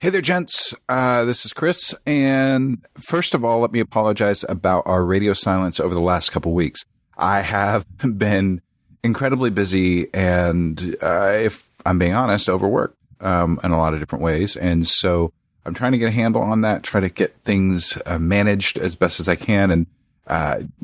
Hey there, gents. This is Chris. And first of all, let me apologize about our radio silence over the last couple weeks. I have been incredibly busy and, if I'm being honest, overworked in a lot of different ways. And so I'm trying to get a handle on that, try to get things managed as best as I can, and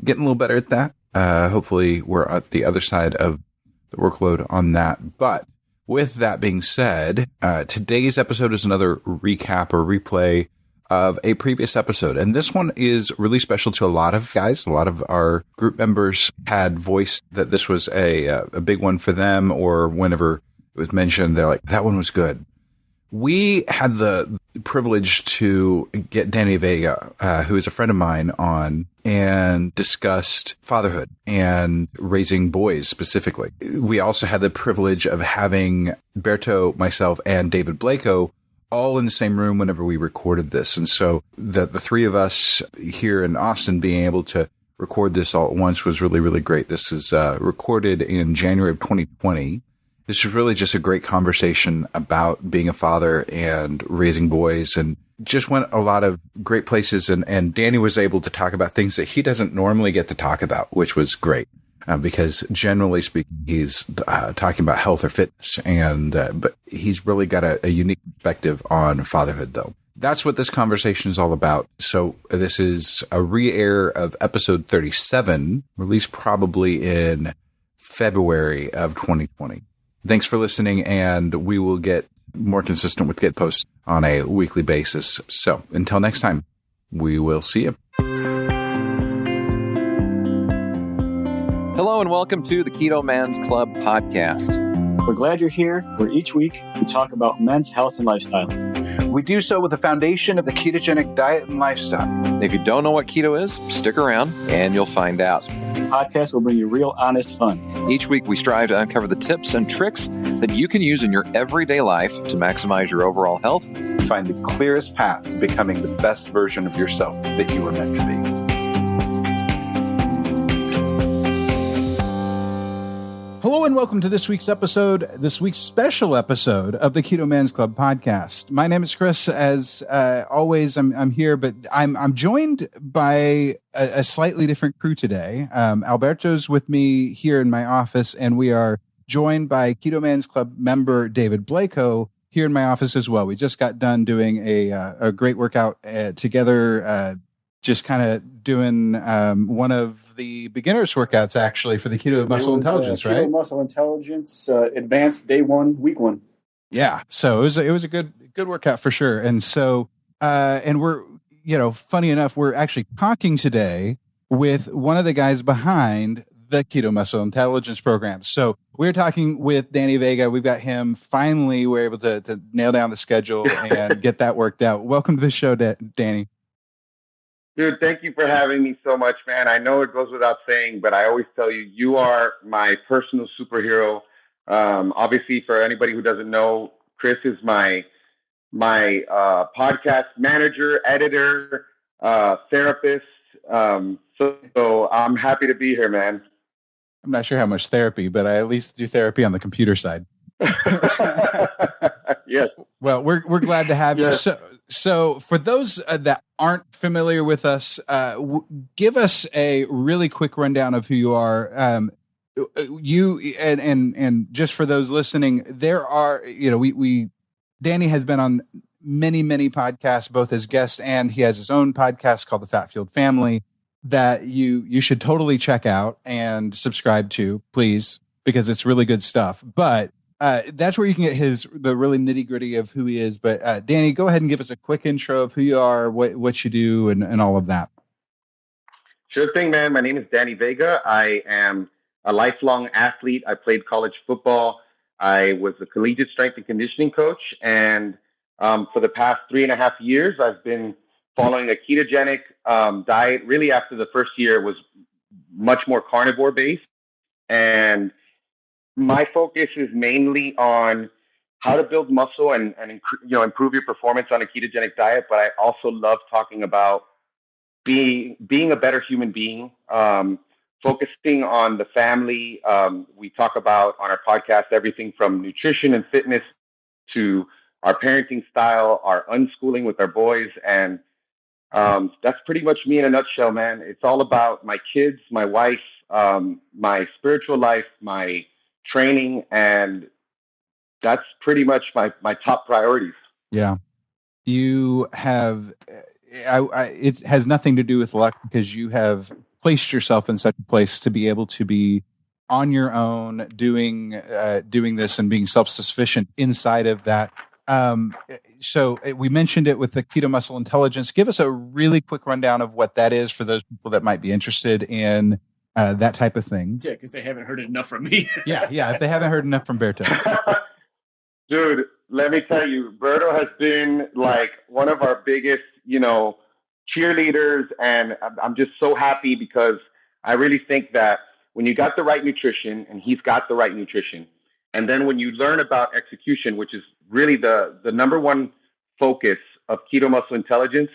getting a little better at that. Hopefully we're at the other side of the workload on that. But with that being said, today's episode is another recap or replay of a previous episode. And this one is really special to a lot of guys. A lot of our group members had voiced that this was a big one for them, or whenever it was mentioned, they're like, that one was good. We had the privilege to get Danny Vega, who is a friend of mine, on and discussed fatherhood and raising boys specifically. We also had the privilege of having Berto, myself, and David Blacow all in the same room whenever we recorded this. And so the three of us here in Austin being able to record this all at once was really, really great. This is recorded in January of 2020. This was really just a great conversation about being a father and raising boys, and just went a lot of great places. And Danny was able to talk about things that he doesn't normally get to talk about, which was great, because generally speaking, he's talking about health or fitness, and but he's really got a unique perspective on fatherhood, though. That's what this conversation is all about. So this is a re-air of episode 37, released probably in February of 2020. Thanks for listening, and we will get more consistent with get posts on a weekly basis. So until next time, we will see you. Hello and welcome to the Keto Man's Club podcast. We're glad you're here, where each week we talk about men's health and lifestyle. We do so with the foundation of the ketogenic diet and lifestyle. If you don't know what keto is, stick around and you'll find out. The podcast will bring you real, honest fun. Each week we strive to uncover the tips and tricks that you can use in your everyday life to maximize your overall health. Find the clearest path to becoming the best version of yourself that you were meant to be. Hello and welcome to this week's special episode of the Keto Man's Club podcast. My name is Chris. As always, I'm here, but I'm joined by a slightly different crew today. Alberto's with me here in my office, and we are joined by Keto Man's Club member David Blacow here in my office as well. We just got done doing a great workout together. Just kind of doing one of the beginners workouts actually for the Keto Muscle Intelligence, right? Keto Muscle Intelligence Advanced Day 1, Week 1. Yeah, so it was a good workout for sure. And so and we're, funny enough, we're actually talking today with one of the guys behind the Keto Muscle Intelligence Program. So we're talking with Danny Vega. We've got him. Finally, we're able to nail down the schedule and get that worked out. Welcome to the show, Danny. Dude, thank you for having me so much, man. I know it goes without saying, but I always tell you, you are my personal superhero. Obviously, for anybody who doesn't know, Chris is my podcast manager, editor, therapist. So I'm happy to be here, man. I'm not sure how much therapy, but I at least do therapy on the computer side. Yes. Well, we're glad to have you. So for those that aren't familiar with us, give us a really quick rundown of who you are. You and just for those listening, there are, Danny has been on many podcasts, both as guest, and he has his own podcast called The Fat Field Family that you should totally check out and subscribe to, please, because it's really good stuff. But that's where you can get the really nitty gritty of who he is. But Danny, go ahead and give us a quick intro of who you are, what you do, and all of that. Sure thing, man. My name is Danny Vega. I am a lifelong athlete. I played college football. I was a collegiate strength and conditioning coach. And for the past 3.5 years, I've been following a ketogenic diet. Really, after the first year, it was much more carnivore based. And my focus is mainly on how to build muscle and improve your performance on a ketogenic diet. But I also love talking about being a better human being, focusing on the family. We talk about on our podcast everything from nutrition and fitness to our parenting style, our unschooling with our boys. And that's pretty much me in a nutshell, man. It's all about my kids, my wife, my spiritual life, my training, and that's pretty much my top priorities. Yeah. You have, it has nothing to do with luck because you have placed yourself in such a place to be able to be on your own doing this and being self-sufficient inside of that. So we mentioned it with the Keto Muscle Intelligence. Give us a really quick rundown of what that is for those people that might be interested in that type of thing. Yeah, because they haven't heard enough from me. Yeah. If they haven't heard enough from Berto. Dude, let me tell you, Berto has been like one of our biggest, cheerleaders. And I'm just so happy because I really think that when you got the right nutrition, and he's got the right nutrition, and then when you learn about execution, which is really the number one focus of Keto Muscle Intelligence,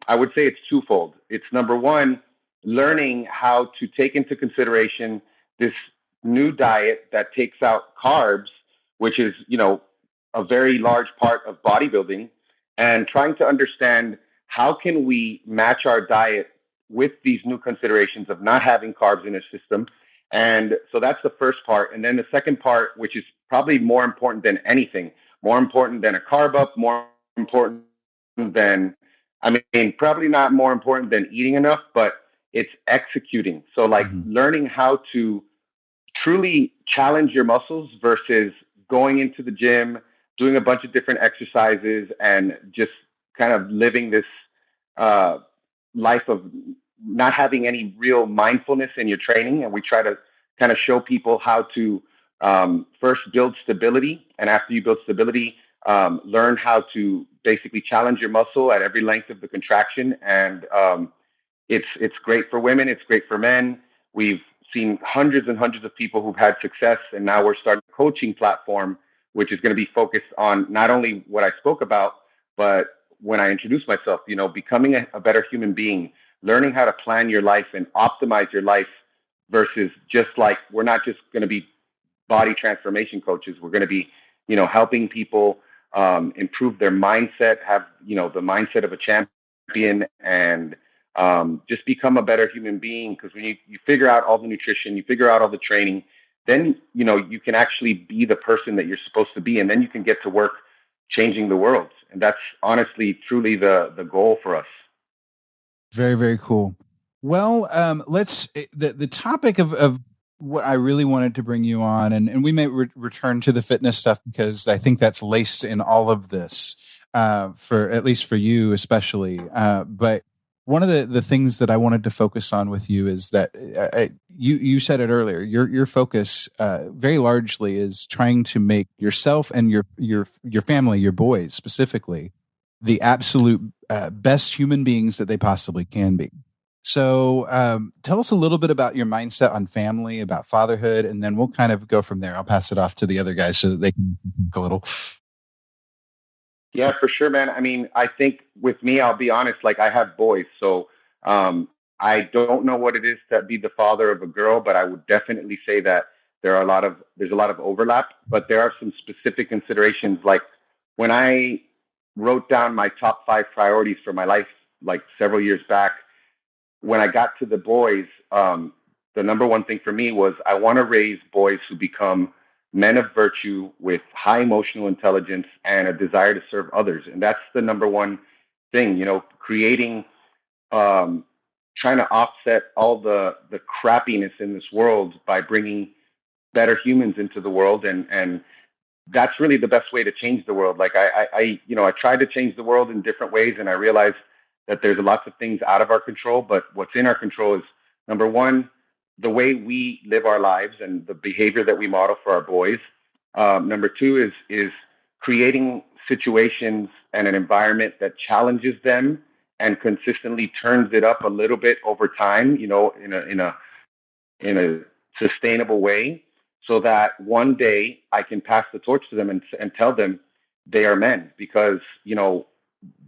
I would say it's twofold. It's number one, learning how to take into consideration this new diet that takes out carbs, which is, a very large part of bodybuilding, and trying to understand how can we match our diet with these new considerations of not having carbs in our system. And so that's the first part. And then the second part, which is probably more important than anything, more important than a carb up, more important than, probably not more important than eating enough, but it's executing. So learning how to truly challenge your muscles versus going into the gym, doing a bunch of different exercises and just kind of living this life of not having any real mindfulness in your training. And we try to kind of show people how to first build stability. And after you build stability, learn how to basically challenge your muscle at every length of the contraction. And it's great for women. It's great for men. We've seen hundreds and hundreds of people who've had success. And now we're starting a coaching platform, which is going to be focused on not only what I spoke about, but when I introduce myself, becoming a better human being, learning how to plan your life and optimize your life versus just we're not just going to be body transformation coaches. We're going to be, helping people improve their mindset, have, the mindset of a champion, and just become a better human being. Because when you figure out all the nutrition, you figure out all the training, then, you can actually be the person that you're supposed to be. And then you can get to work changing the world. And that's honestly, truly the goal for us. Very, very cool. Well, the topic of what I really wanted to bring you on, and we may return to the fitness stuff because I think that's laced in all of this, for at least for you especially. But one of the things that I wanted to focus on with you is that you said it earlier. Your focus very largely is trying to make yourself and your family, your boys specifically, the absolute best human beings that they possibly can be. So tell us a little bit about your mindset on family, about fatherhood, and then we'll kind of go from there. I'll pass it off to the other guys so that they can think a little. Yeah, for sure, man. I think with me, I'll be honest, I have boys. So I don't know what it is to be the father of a girl, but I would definitely say that there's a lot of overlap, but there are some specific considerations. Like when I wrote down my top 5 priorities for my life, several years back, when I got to the boys, the number one thing for me was I want to raise boys who become men of virtue with high emotional intelligence and a desire to serve others. And that's the number one thing, creating, trying to offset all the crappiness in this world by bringing better humans into the world. And that's really the best way to change the world. I tried to change the world in different ways, and I realized that there's lots of things out of our control, but what's in our control is, number one, the way we live our lives and the behavior that we model for our boys. Number two is creating situations and an environment that challenges them and consistently turns it up a little bit over time, in a sustainable way, so that one day I can pass the torch to them and tell them they are men, because,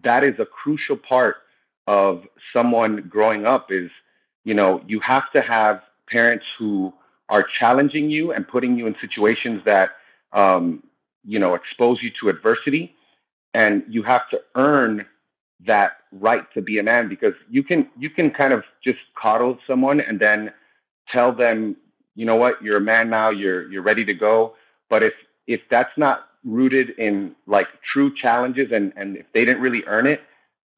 that is a crucial part of someone growing up is, you have to have parents who are challenging you and putting you in situations that, expose you to adversity. and you have to earn that right to be a man, because you can kind of just coddle someone and then tell them, you know what, you're a man now, you're ready to go. But if that's not rooted in like true challenges, and if they didn't really earn it,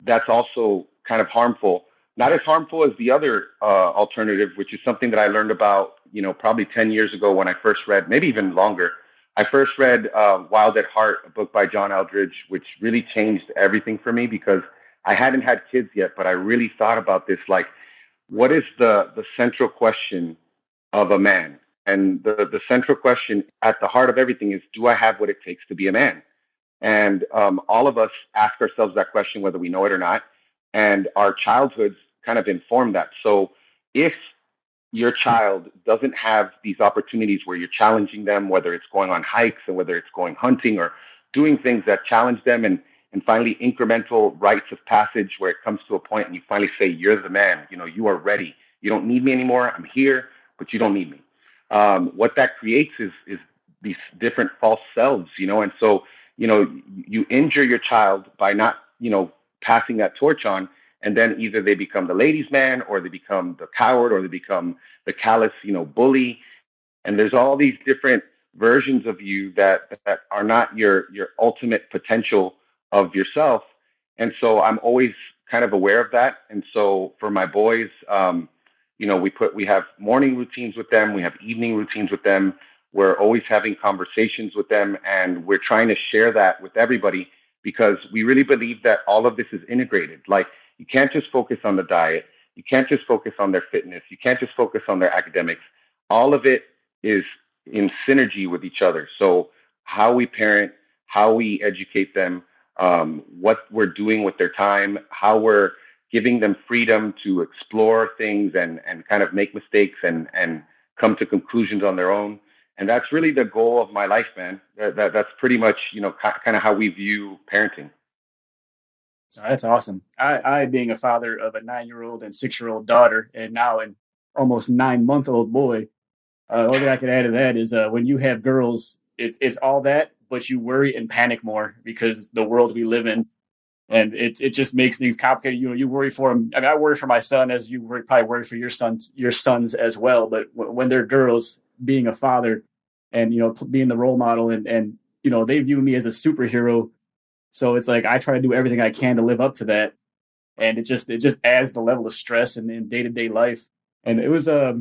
that's also kind of harmful. Not as harmful as the other alternative, which is something that I learned about, probably 10 years ago when I first read, maybe even longer. I first read Wild at Heart, a book by John Eldridge, which really changed everything for me, because I hadn't had kids yet, but I really thought about this, like, what is the central question of a man? And the central question at the heart of everything is, do I have what it takes to be a man? And all of us ask ourselves that question, whether we know it or not. And our childhoods kind of inform that. So if your child doesn't have these opportunities where you're challenging them, whether it's going on hikes or whether it's going hunting or doing things that challenge them, and finally incremental rites of passage where it comes to a point and you finally say, you're the man, you are ready. You don't need me anymore. I'm here, but you don't need me. What that creates is these different false selves, and so, you injure your child by not, passing that torch on, and then either they become the ladies' man, or they become the coward, or they become the callous, bully. And there's all these different versions of you that are not your ultimate potential of yourself. And so I'm always kind of aware of that. And so for my boys, we have morning routines with them. We have evening routines with them. We're always having conversations with them, and we're trying to share that with everybody, because we really believe that all of this is integrated. Like, you can't just focus on the diet. You can't just focus on their fitness. You can't just focus on their academics. All of it is in synergy with each other. So how we parent, how we educate them, what we're doing with their time, how we're giving them freedom to explore things and kind of make mistakes and come to conclusions on their own. And that's really the goal of my life, man. That's pretty much, kind of how we view parenting. So that's awesome. I being a father of a 9-year-old and 6-year-old daughter, and now an almost 9-month-old boy, only thing I could add to that is when you have girls, it's all that, but you worry and panic more because the world we live in, and it just makes things complicated. You worry for them. I mean, I worry for my son, as you probably worry for your sons as well. But when they're girls, being a father and being the role model, and they view me as a superhero. So it's like I try to do everything I can to live up to that, and it just adds the level of stress in day-to-day life. And it was I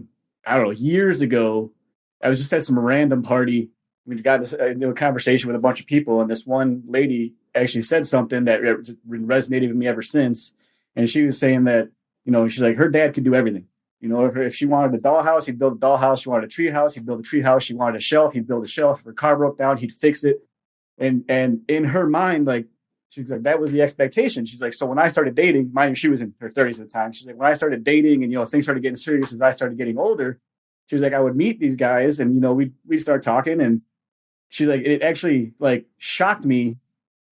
don't know, years ago, I was just at some random party. We got this a conversation with a bunch of people, and this one lady actually said something that resonated with me ever since. And she was saying that she's like, her dad could do everything. If she wanted a dollhouse, he'd build a dollhouse. She wanted a tree house, he'd build a tree house. She wanted a shelf, he'd build a shelf. If her car broke down, he'd fix it. And in her mind, like, she's like, that was the expectation. She's like, so when I started dating, mind you, she was in her 30s at the time. She's like, when I started dating and, things started getting serious as I started getting older, she was like, I would meet these guys and, we'd start talking. And she's like, it actually like shocked me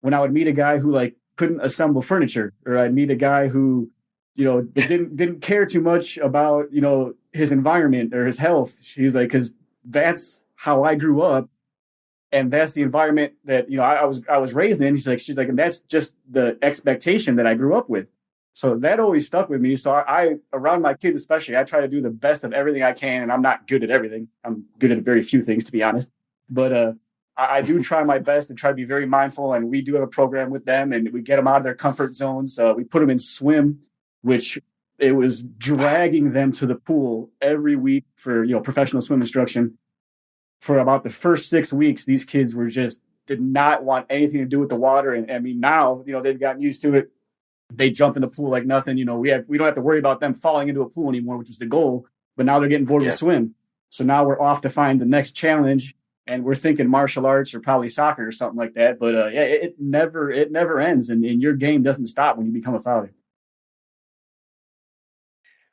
when I would meet a guy who like couldn't assemble furniture, or I'd meet a guy who, didn't care too much about, his environment or his health. She's like, cause that's how I grew up. And that's the environment that, I was raised in. She's like, and that's just the expectation that I grew up with. So that always stuck with me. So I around my kids, especially, I try to do the best of everything I can. And I'm not good at everything. I'm good at very few things, to be honest. But I do try my best and try to be very mindful. And we do have a program with them, and we get them out of their comfort zones. We put them in swim, which it was dragging them to the pool every week for, professional swim instruction. For about the first 6 weeks, these kids did not want anything to do with the water. And I mean, now, they've gotten used to it. They jump in the pool like nothing. We don't have to worry about them falling into a pool anymore, which was the goal. But now they're getting bored with swim. So now we're off to find the next challenge. And we're thinking martial arts or probably soccer or something like that. But it never ends. And your game doesn't stop when you become a father.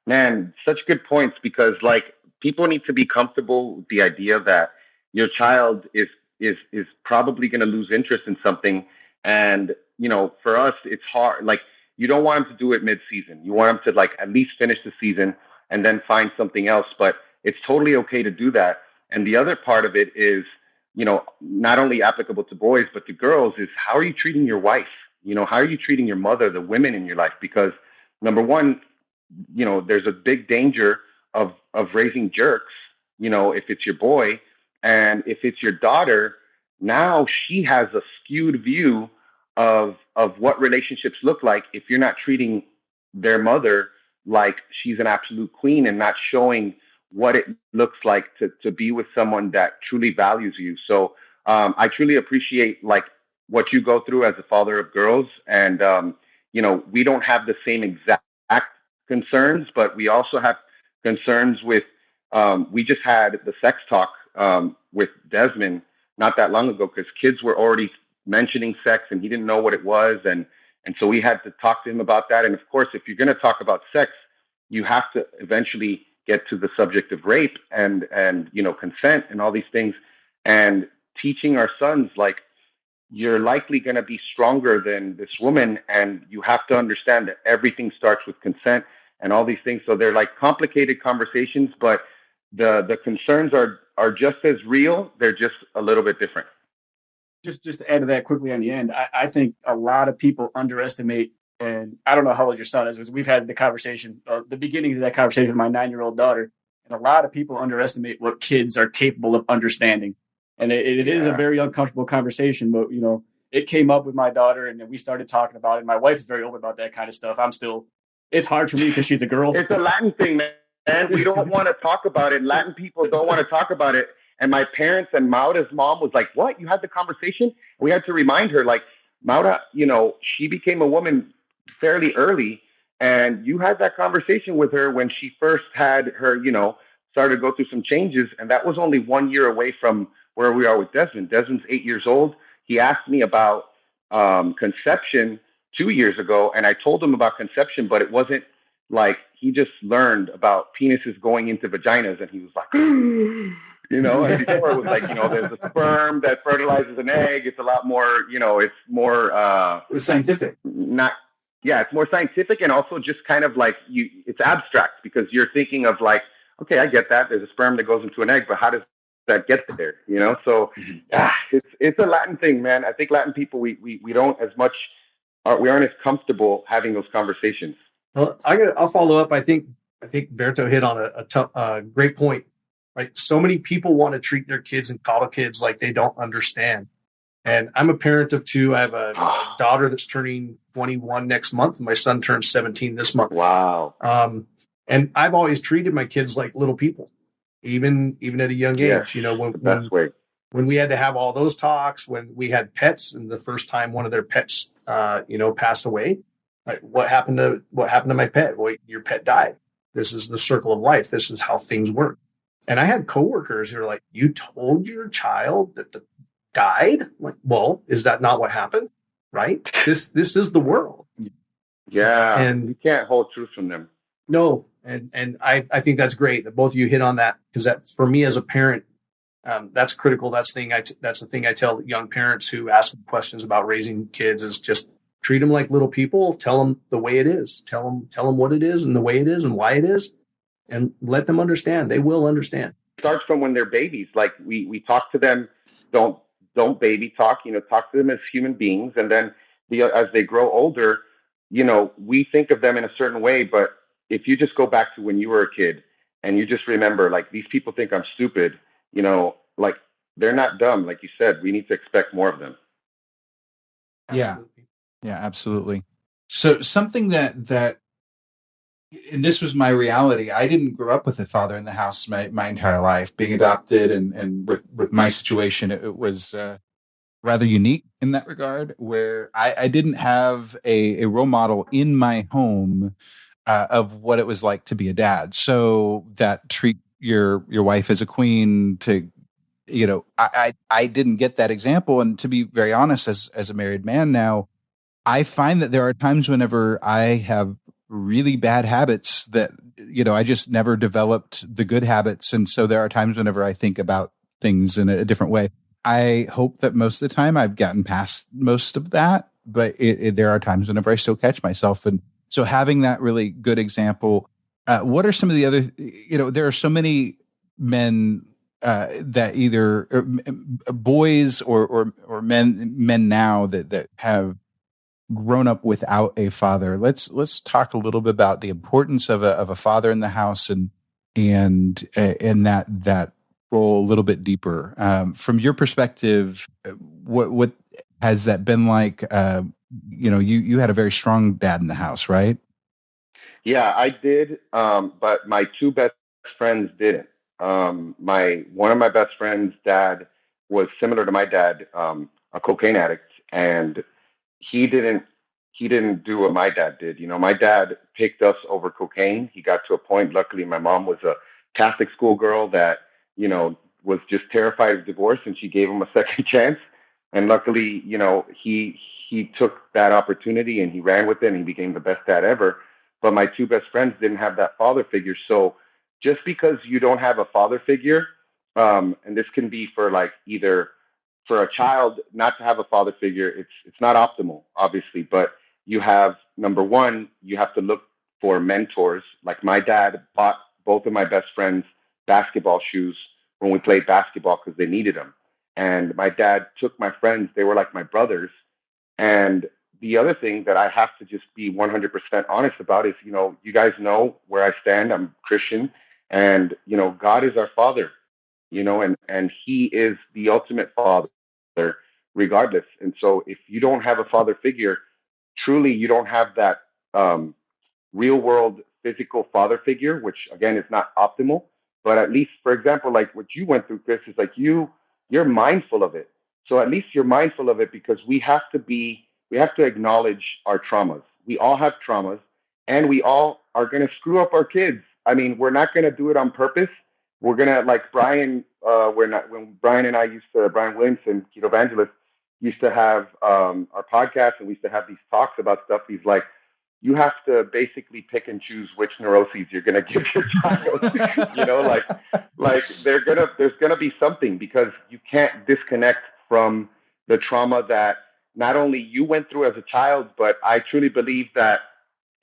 Man, such good points, because like, people need to be comfortable with the idea that your child is probably going to lose interest in something. And, for us, it's hard. Like, you don't want them to do it mid-season. You want them to like at least finish the season and then find something else. But it's totally okay to do that. And the other part of it is not only applicable to boys, but to girls is how are you treating your wife? How are you treating your mother, the women in your life? Because number one, there's a big danger of raising jerks, if it's your boy. And if it's your daughter, now she has a skewed view of what relationships look like if you're not treating their mother like she's an absolute queen and not showing what it looks like to be with someone that truly values you. So I truly appreciate like what you go through as a father of girls. And, we don't have the same exact concerns, but we also have concerns with, we just had the sex talk with Desmond not that long ago because kids were already mentioning sex and he didn't know what it was. And so we had to talk to him about that. And of course, if you're going to talk about sex, you have to eventually get to the subject of rape and consent and all these things, and teaching our sons, like, you're likely going to be stronger than this woman. And you have to understand that everything starts with consent and all these things. So they're like complicated conversations, but the concerns are just as real. They're just a little bit different. Just to add to that quickly on the end, I think a lot of people underestimate, and I don't know how old your son is. We've had the conversation, the beginnings of that conversation with my 9-year-old daughter, and a lot of people underestimate what kids are capable of understanding. And it is a very uncomfortable conversation, but it came up with my daughter, and then we started talking about it. My wife is very open about that kind of stuff. It's hard for me because she's a girl. It's a Latin thing, man. We don't want to talk about it. Latin people don't want to talk about it. And my parents and Maura's mom was like, what? You had the conversation? We had to remind her, like, Maura, she became a woman fairly early. And you had that conversation with her when she first had her, started to go through some changes. And that was only 1 year away from where we are with Desmond. Desmond's 8 years old. He asked me about conception 2 years ago. And I told him about conception, but it wasn't like he just learned about penises going into vaginas. And he was like, and before it was like, there's a sperm that fertilizes an egg. It's a lot more, it's more it's scientific. It's more scientific, and also just kind of like it's abstract because you're thinking of like, okay, I get that. There's a sperm that goes into an egg, but how does that get there? So it's a Latin thing, man. I think Latin people, we don't as much, we aren't as comfortable having those conversations. Well, I'll follow up. I think Berto hit on a great point. Right. So many people want to treat their kids and coddle kids like they don't understand. And I'm a parent of two. I have a daughter that's turning 21 next month. And my son turns 17 this month. Wow. And I've always treated my kids like little people, even at a young age. When we had to have all those talks, when we had pets, and the first time one of their pets, passed away. Right, what happened to my pet? Well, your pet died. This is the circle of life. This is how things work. And I had coworkers who are like, you told your child that the died? Like, well, is that not what happened? Right? This is the world. Yeah. And you can't hold truth from them. No. And I think that's great that both of you hit on that, because that, for me as a parent, that's critical. That's the thing I tell young parents who ask questions about raising kids is just treat them like little people. Tell them the way it is. Tell them what it is and the way it is and why it is. And let them understand. They will understand. It starts from when they're babies. Like we talk to them, don't baby talk, talk to them as human beings. And then as they grow older, we think of them in a certain way. But if you just go back to when you were a kid and you just remember, like, these people think I'm stupid, like, they're not dumb. Like you said, we need to expect more of them. Absolutely. Yeah, absolutely. So something that and this was my reality. I didn't grow up with a father in the house my entire life. Being adopted and with my situation, it was rather unique in that regard, where I didn't have a role model in my home of what it was like to be a dad. So that treat your wife as a queen, to I didn't get that example. And to be very honest, as a married man now, I find that there are times whenever I have really bad habits that, I just never developed the good habits. And so there are times whenever I think about things in a different way. I hope that most of the time I've gotten past most of that, but there are times whenever I still catch myself. And so having that really good example, what are some of the other, there are so many men that either boys or men now that have grown up without a father. Let's talk a little bit about the importance of a father in the house and that role a little bit deeper. From your perspective, what has that been like? You had a very strong dad in the house, right? Yeah, I did. But my two best friends didn't. One of my best friends' dad was similar to my dad, a cocaine addict, and he didn't do what my dad did. My dad picked us over cocaine. He got to a point, luckily my mom was a Catholic schoolgirl that, was just terrified of divorce, and she gave him a second chance. And luckily, he took that opportunity and he ran with it and he became the best dad ever. But my two best friends didn't have that father figure. So just because you don't have a father figure, and this can be for either for a child not to have a father figure, it's not optimal, obviously, but you have, number one, you have to look for mentors. Like my dad bought both of my best friends basketball shoes when we played basketball because they needed them. And my dad took my friends, they were like my brothers. And the other thing that I have to just be 100% honest about is, you guys know where I stand. I'm Christian, and, God is our father, and he is the ultimate father regardless. And so if you don't have a father figure, truly you don't have that real world physical father figure, which again is not optimal, but at least, for example, like what you went through, Chris, is like you're mindful of it. So at least you're mindful of it, because we have to acknowledge our traumas. We all have traumas, and we all are going to screw up our kids. I mean, we're not going to do it on purpose. We're going to, like Brian, when Brian and I Brian Williamson, Keto Evangelist, used to have our podcast, and we used to have these talks about stuff. He's like, you have to basically pick and choose which neuroses you're going to give your child. There's going to be something, because you can't disconnect from the trauma that not only you went through as a child, but I truly believe that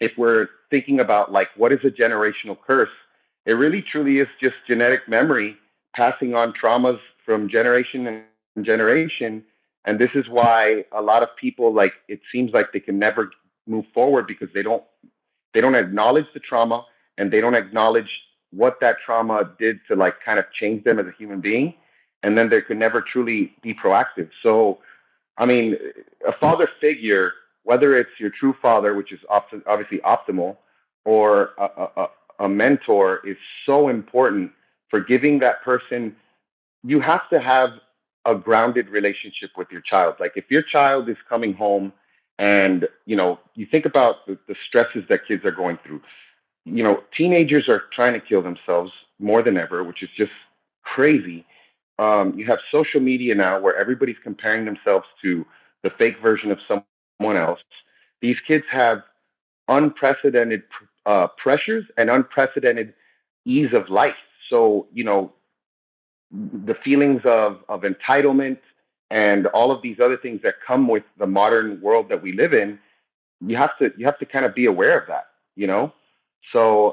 if we're thinking about what is a generational curse, it really truly is just genetic memory passing on traumas from generation and generation. And this is why a lot of people, it seems like they can never move forward, because they don't acknowledge the trauma, and they don't acknowledge what that trauma did to kind of change them as a human being. And then they can never truly be proactive. So, I mean, a father figure, whether it's your true father, which is obviously optimal, or a mentor, is so important for giving that person. You have to have a grounded relationship with your child. Like if your child is coming home and, you think about the stresses that kids are going through. Teenagers are trying to kill themselves more than ever, which is just crazy. You have social media now where everybody's comparing themselves to the fake version of someone else. These kids have unprecedented pressures and unprecedented ease of life. So, the feelings of entitlement and all of these other things that come with the modern world that we live in, you have to kind of be aware of that, So,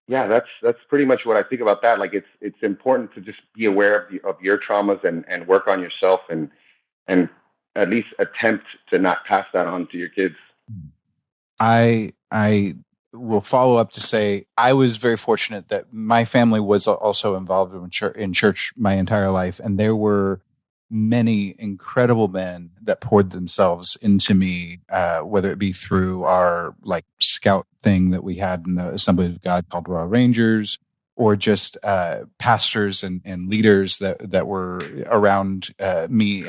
yeah, that's pretty much what I think about that. Like it's important to just be aware of your traumas and work on yourself and at least attempt to not pass that on to your kids. I will follow up to say I was very fortunate that my family was also involved in church my entire life, and there were many incredible men that poured themselves into me, whether it be through our scout thing that we had in the Assembly of God called Royal Rangers, or just pastors and leaders that were around me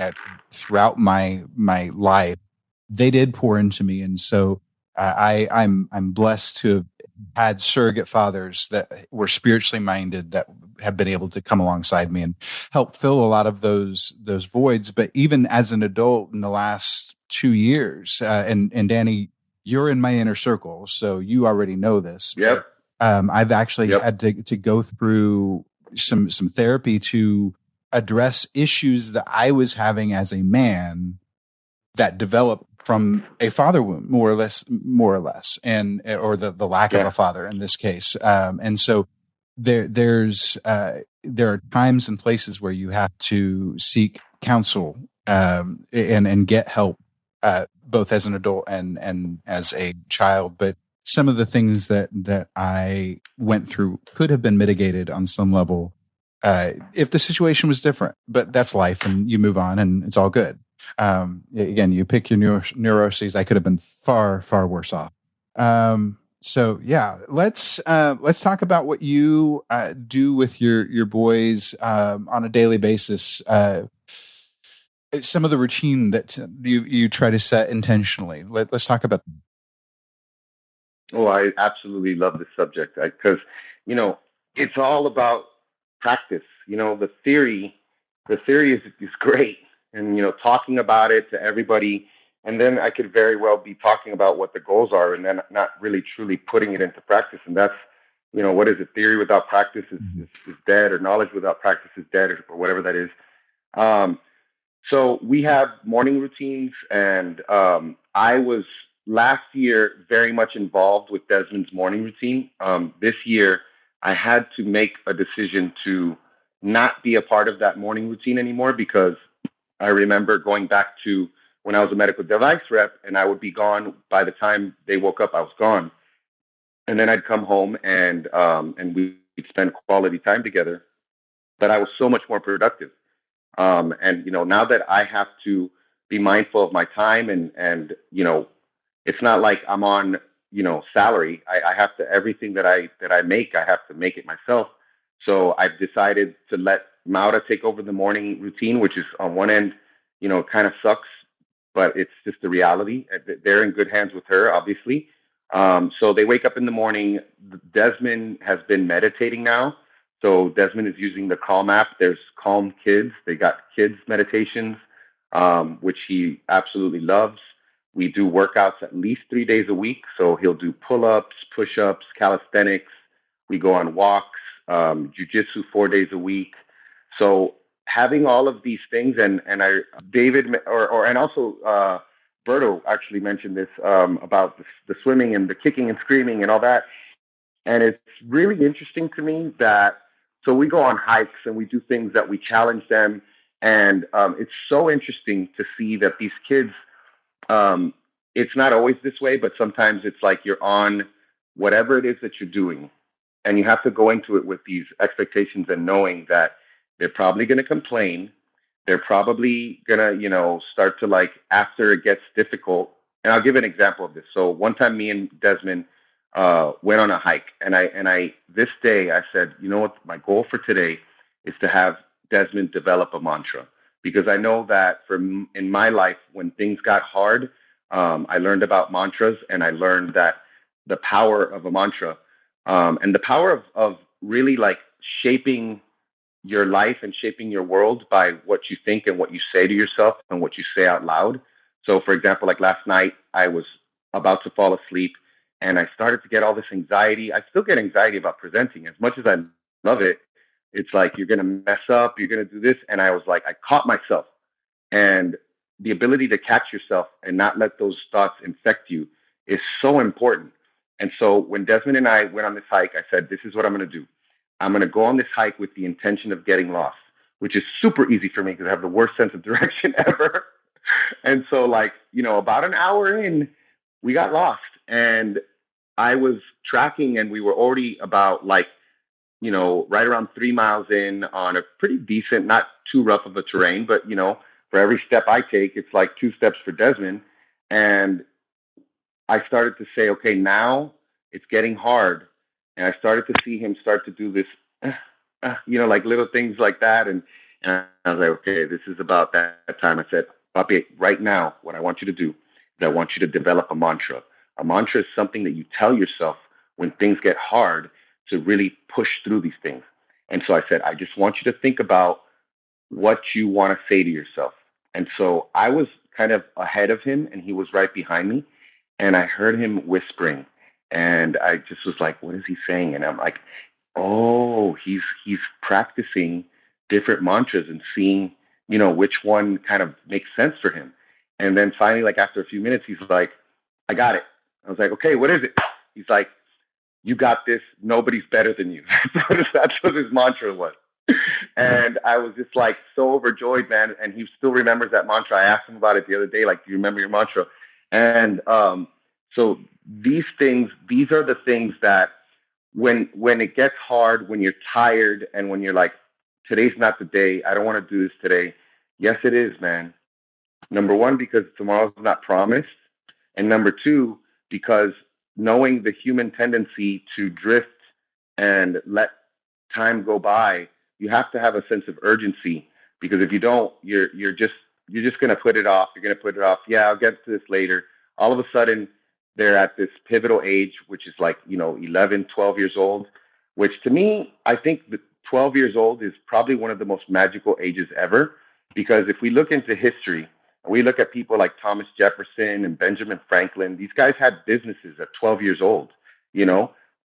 throughout my life. They did pour into me, and so I'm blessed to have had surrogate fathers that were spiritually minded that have been able to come alongside me and help fill a lot of those voids. But even as an adult in the last 2 years, and Danny, you're in my inner circle, so you already know this. Yep. I've actually had to go through some therapy to address issues that I was having as a man that developed from a father wound, more or less, and or the lack of a father in this case. And so there's there are times and places where you have to seek counsel and get help, both as an adult and as a child. But some of the things that I went through could have been mitigated on some level if the situation was different. But that's life, and you move on, and it's all good. Again, you pick your neuroses. I could have been far, far worse off. So yeah, let's talk about what you do with your boys on a daily basis. Some of the routine that you try to set intentionally. Let's talk about them. Oh, I absolutely love this subject because, it's all about practice. The theory is great, and talking about it to everybody, and then I could very well be talking about what the goals are, and then not really truly putting it into practice. And that's, what is it? Theory without practice is dead, or knowledge without practice is dead, or whatever that is. So we have morning routines, and I was last year very much involved with Desmond's morning routine. This year, I had to make a decision to not be a part of that morning routine anymore, because I remember going back to when I was a medical device rep, and I would be gone by the time they woke up. I was gone, and then I'd come home and we'd spend quality time together. But I was so much more productive. And now that I have to be mindful of my time, and it's not like I'm on salary. I have to, everything that I make, I have to make it myself. So I've decided to let Maura take over the morning routine, which is on one end, kind of sucks, but it's just the reality. They're in good hands with her, obviously. So they wake up in the morning. Desmond has been meditating now. So Desmond is using the Calm app. There's Calm Kids. They got kids meditations, which he absolutely loves. We do workouts at least 3 days a week. So he'll do pull-ups, push-ups, calisthenics. We go on walks, jiu-jitsu 4 days a week. So having all of these things, and David, and also Berto actually mentioned this about the swimming and the kicking and screaming and all that. And it's really interesting to me that, so we go on hikes and we do things that we challenge them. And it's so interesting to see that these kids, it's not always this way, but sometimes it's like you're on whatever it is that you're doing, and you have to go into it with these expectations and knowing that they're probably going to complain. They're probably going to, start to, after it gets difficult. And I'll give an example of this. So one time me and Desmond went on a hike, and I this day I said, you know what, my goal for today is to have Desmond develop a mantra, because I know that in my life, when things got hard, I learned about mantras, and I learned that the power of a mantra, and the power of really shaping your life and shaping your world by what you think and what you say to yourself and what you say out loud. So for example, last night, I was about to fall asleep, and I started to get all this anxiety. I still get anxiety about presenting. As much as I love it, it's like, you're going to mess up, you're going to do this. And I was like, I caught myself. And the ability to catch yourself and not let those thoughts infect you is so important. And so when Desmond and I went on this hike, I said, this is what I'm going to do. I'm going to go on this hike with the intention of getting lost, which is super easy for me because I have the worst sense of direction ever. And so about an hour in, we got lost, and I was tracking, and we were already about right around 3 miles in on a pretty decent, not too rough of a terrain, but for every step I take, it's like 2 steps for Desmond. And I started to say, okay, now it's getting hard. And I started to see him start to do this, little things like that. And I was like, okay, this is about that time. I said, Papi, right now, what I want you to do is I want you to develop a mantra. A mantra is something that you tell yourself when things get hard to really push through these things. And so I said, I just want you to think about what you want to say to yourself. And so I was kind of ahead of him, and he was right behind me. And I heard him whispering. And I just was like, what is he saying? And I'm like, oh, he's practicing different mantras and seeing, which one kind of makes sense for him. And then finally, after a few minutes, he's like, I got it. I was like, okay, what is it? He's like, you got this. Nobody's better than you. That's what his mantra was. And I was just like so overjoyed, man. And he still remembers that mantra. I asked him about it the other day, like, do you remember your mantra? And so these are the things that when it gets hard, when you're tired, and when you're like, today's not the day, I don't want to do this today. Yes, it is, man. Number one, because tomorrow's not promised. And number two, because knowing the human tendency to drift and let time go by, you have to have a sense of urgency, because if you don't, you're just going to put it off. You're going to put it off. Yeah, I'll get to this later. All of a sudden, they're at this pivotal age, which is like, 11, 12 years old, which to me, I think that 12 years old is probably one of the most magical ages ever, because if we look into history, and we look at people like Thomas Jefferson and Benjamin Franklin, these guys had businesses at 12 years old.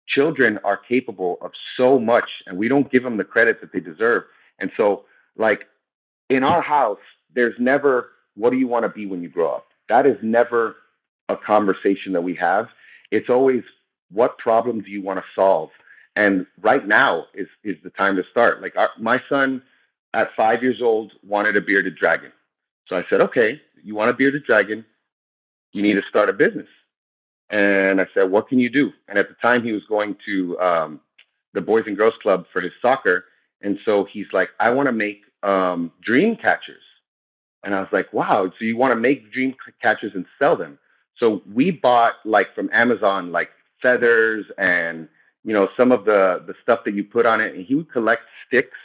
Children are capable of so much, and we don't give them the credit that they deserve. And so, like, in our house, there's never, what do you want to be when you grow up? That is never a conversation that we have. It's always, what problem do you want to solve? And right now is the time to start. Like, my son at 5 years old wanted a bearded dragon. So I said, okay, you want a bearded dragon, you need to start a business. And I said, what can you do? And at the time, he was going to the Boys and Girls Club for his soccer. And so he's like, I want to make dream catchers. And I was like, wow, so you want to make dream catchers and sell them? So we bought, like, from Amazon, like, feathers and, some of the stuff that you put on it. And he would collect sticks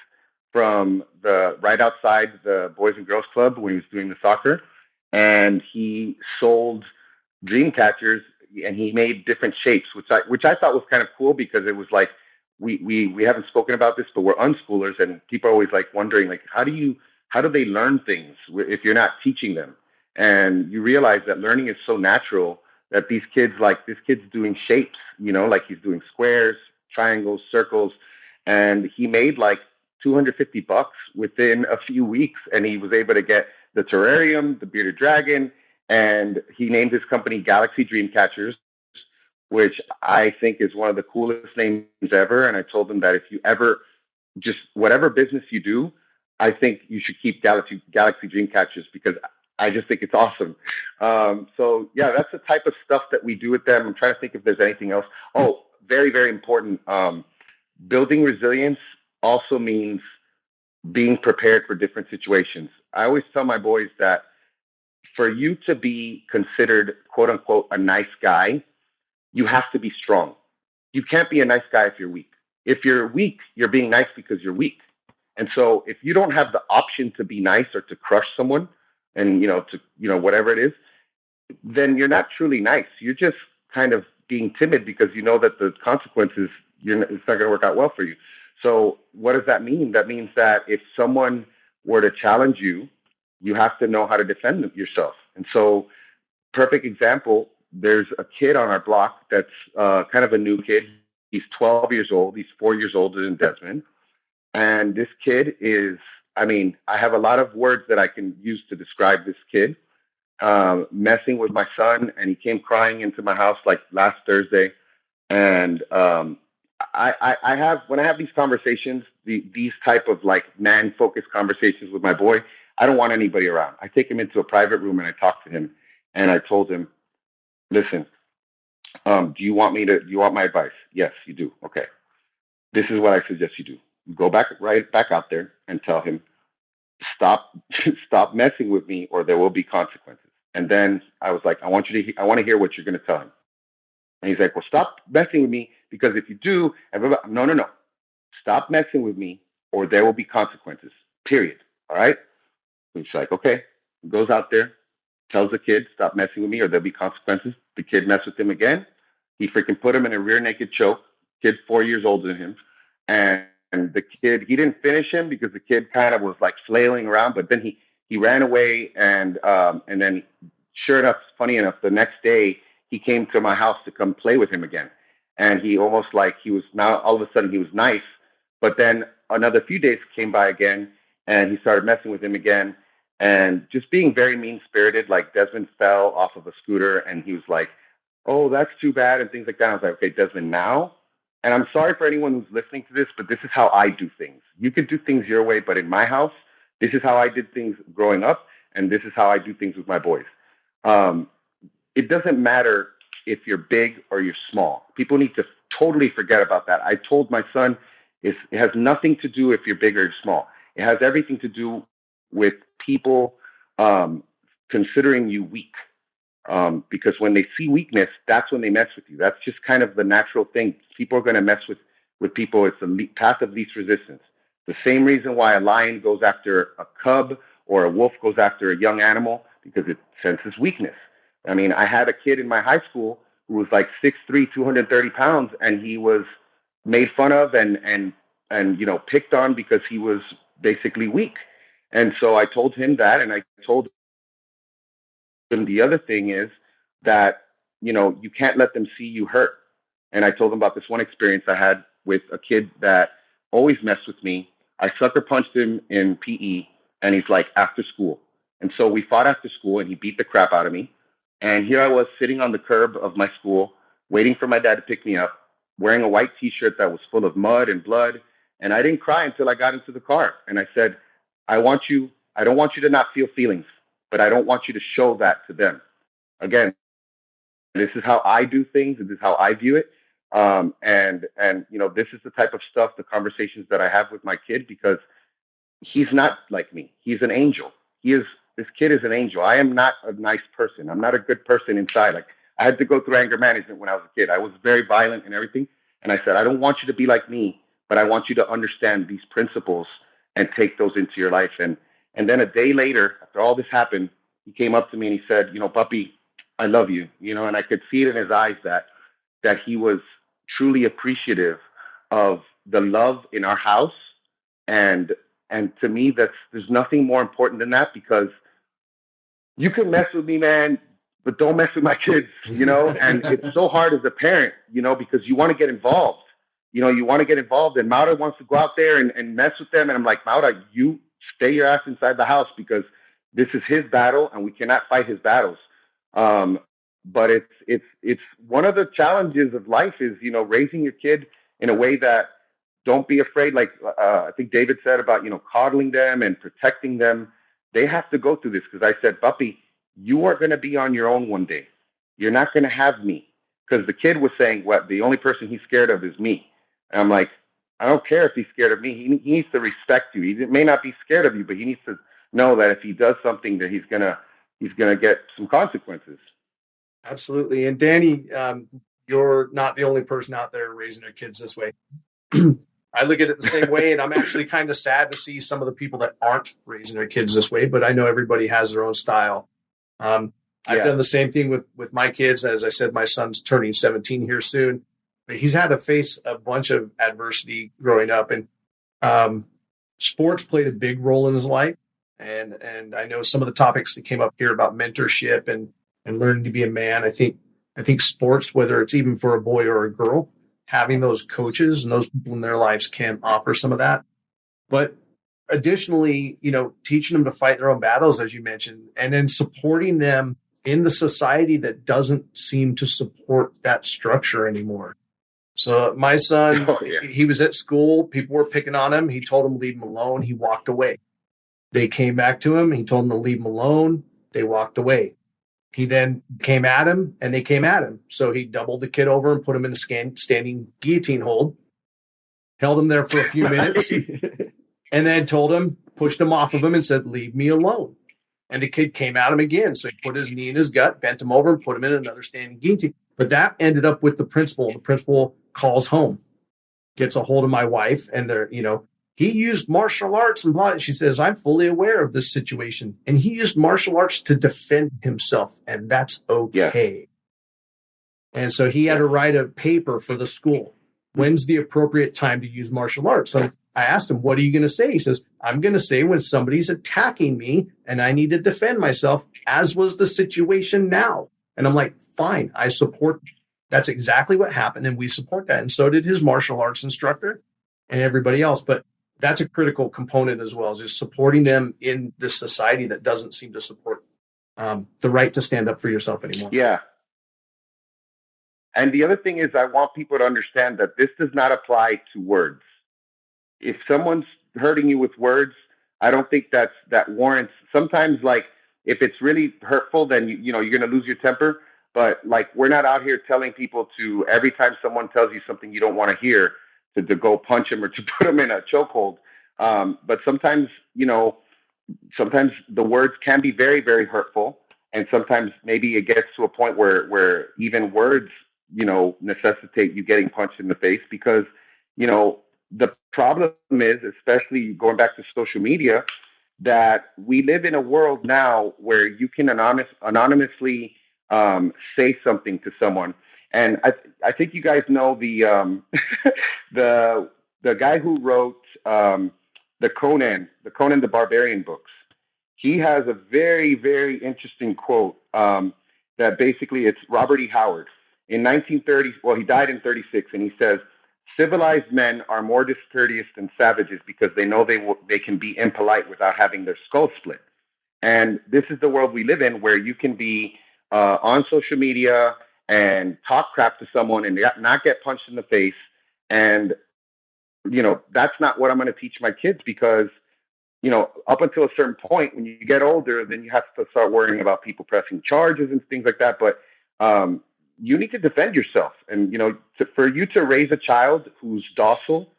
from right outside the Boys and Girls Club when he was doing the soccer. And he sold dream catchers, and he made different shapes, which I thought was kind of cool, because it was like, we haven't spoken about this, but we're unschoolers, and people are always like wondering, like, how do they learn things if you're not teaching them? And you realize that learning is so natural that this kid's doing shapes, like he's doing squares, triangles, circles, and he made like $250 within a few weeks, and he was able to get the terrarium, the bearded dragon, and he named his company Galaxy Dreamcatchers, which I think is one of the coolest names ever. And I told him that if you ever, just whatever business you do, I think you should keep Galaxy Dreamcatchers, because I just think it's awesome. So yeah, that's the type of stuff that we do with them. I'm trying to think if there's anything else. Oh, very, very important. Building resilience also means being prepared for different situations. I always tell my boys that for you to be considered, quote unquote, a nice guy, you have to be strong. You can't be a nice guy if you're weak. If you're weak, you're being nice because you're weak. And so if you don't have the option to be nice or to crush someone and, whatever it is, then you're not truly nice. You're just kind of being timid because you know that the consequences, it's not going to work out well for you. So what does that mean? That means that if someone were to challenge you, you have to know how to defend yourself. And so, perfect example, there's a kid on our block that's kind of a new kid. He's 12 years old. He's 4 years older than Desmond. And this kid is, I have a lot of words that I can use to describe this kid. Messing with my son, and he came crying into my house like last Thursday. And I have, when I have these conversations, these type of like man-focused conversations with my boy, I don't want anybody around. I take him into a private room and I talk to him. And I told him, listen, do you want my advice? Yes, you do. Okay. This is what I suggest you do. Go right back out there and tell him, stop messing with me, or there will be consequences. And then I was like, I want to hear what you're going to tell him. And he's like, well, stop messing with me, because if you do, no. Stop messing with me, or there will be consequences, period. All right. He's like, okay. He goes out there, tells the kid, stop messing with me, or there'll be consequences. The kid messed with him again. He freaking put him in a rear naked choke. Kid 4 years older than him. And the kid, he didn't finish him because the kid kind of was like flailing around, but then he ran away. And then sure enough, funny enough, the next day he came to my house to come play with him again. And he almost like he was, now all of a sudden he was nice, but then another few days came by again and he started messing with him again and just being very mean-spirited. Like Desmond fell off of a scooter and he was like, oh, that's too bad, and things like that. I was like, okay, Desmond, now and I'm sorry for anyone who's listening to this, but this is how I do things. You could do things your way, but in my house, this is how I did things growing up, and this is how I do things with my boys. It doesn't matter if you're big or you're small. People need to totally forget about that. I told my son, it has nothing to do if you're big or you're small. It has everything to do with people considering you weak. Because when they see weakness, that's when they mess with you. That's just kind of the natural thing. People are going to mess with people. It's the path of least resistance. The same reason why a lion goes after a cub or a wolf goes after a young animal, because it senses weakness. I mean, I had a kid in my high school who was like 6'3", 230 pounds, and he was made fun of and picked on because he was basically weak. And so I told him that, and I told him the other thing is that, you can't let them see you hurt. And I told him about this one experience I had with a kid that always messed with me. I sucker punched him in PE, and he's like, after school. And so we fought after school, and he beat the crap out of me. And here I was sitting on the curb of my school, waiting for my dad to pick me up, wearing a white T-shirt that was full of mud and blood. And I didn't cry until I got into the car. And I said, I don't want you to not feel feelings, but I don't want you to show that to them. Again, this is how I do things, and this is how I view it. And this is the type of stuff, the conversations that I have with my kid, because he's not like me. He's an angel. This kid is an angel. I am not a nice person. I'm not a good person inside. Like, I had to go through anger management when I was a kid. I was very violent and everything. And I said, I don't want you to be like me, but I want you to understand these principles and take those into your life. And then a day later, after all this happened, he came up to me and he said, puppy, I love you. And I could see it in his eyes that he was truly appreciative of the love in our house. And to me, there's nothing more important than that, because you can mess with me, man, but don't mess with my kids, and it's so hard as a parent, because you want to get involved. You want to get involved, and Maura wants to go out there and mess with them. And I'm like, Maura, you stay your ass inside the house, because this is his battle and we cannot fight his battles. But it's one of the challenges of life is, raising your kid in a way that don't be afraid. Like I think David said about, coddling them and protecting them. They have to go through this, because I said, puppy, you are going to be on your own one day. You're not going to have me. Because the kid was saying, the only person he's scared of is me. And I'm like, I don't care if he's scared of me. He needs to respect you. He may not be scared of you, but he needs to know that if he does something, that he's gonna get some consequences. Absolutely. And Danny, you're not the only person out there raising their kids this way. I look at it the same way, and I'm actually kind of sad to see some of the people that aren't raising their kids this way, but I know everybody has their own style. I've done the same thing with my kids. As I said, my son's turning 17 here soon, but he's had to face a bunch of adversity growing up, and sports played a big role in his life. And I know some of the topics that came up here about mentorship and learning to be a man. I think sports, whether it's even for a boy or a girl, having those coaches and those people in their lives can offer some of that. But additionally, teaching them to fight their own battles, as you mentioned, and then supporting them in the society that doesn't seem to support that structure anymore. So my son, he was at school. People were picking on him. He told them to leave him alone. He walked away. They came back to him. He told them to leave him alone. They walked away. He then came at him, and they came at him. So he doubled the kid over and put him in a standing guillotine hold, held him there for a few minutes, and then pushed him off of him and said, leave me alone. And the kid came at him again. So he put his knee in his gut, bent him over, and put him in another standing guillotine. But that ended up with the principal. The principal calls home, gets a hold of my wife, and he used martial arts and blah. She says, I'm fully aware of this situation. And he used martial arts to defend himself, and that's okay. Yeah. And so he had to write a paper for the school. When's the appropriate time to use martial arts? So I asked him, what are you going to say? He says, I'm going to say when somebody's attacking me and I need to defend myself, as was the situation now. And I'm like, fine, I support. That's exactly what happened. And we support that. And so did his martial arts instructor and everybody else. But that's a critical component as well, just supporting them in this society that doesn't seem to support the right to stand up for yourself anymore. Yeah. And the other thing is, I want people to understand that this does not apply to words. If someone's hurting you with words, I don't think that warrants. Sometimes, like, if it's really hurtful, then you know you're going to lose your temper. But like, we're not out here telling people to, every time someone tells you something you don't want to hear, to go punch them or to put them in a chokehold. But sometimes, you know, sometimes the words can be very, very hurtful, and sometimes maybe it gets to a point where even words, you know, necessitate you getting punched in the face, because, you know, the problem is, especially going back to social media, that we live in a world now where you can anonymously say something to someone. And I think you guys know the the guy who wrote the Conan the Barbarian books. He has a very, very interesting quote that basically, it's Robert E. Howard. In 1930, well, he died in 36, and he says, "Civilized men are more discourteous than savages because they know they can be impolite without having their skull split." And this is the world we live in, where you can be on social media and talk crap to someone and not get punched in the face. And, you know, that's not what I'm going to teach my kids, because, you know, up until a certain point, when you get older, then you have to start worrying about people pressing charges and things like that. But you need to defend yourself. And, you know, for you to raise a child who's docile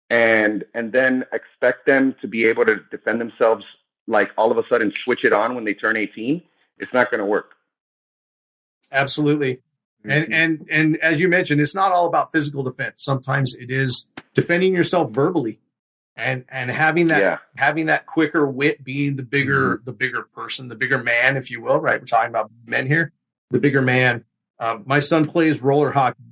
and then expect them to be able to defend themselves, like all of a sudden switch it on when they turn 18, it's not going to work. Absolutely. And as you mentioned, it's not all about physical defense. Sometimes it is defending yourself verbally and having that quicker wit, being the bigger person, the bigger man, if you will, right? We're talking about men here, the bigger man. My son plays roller hockey.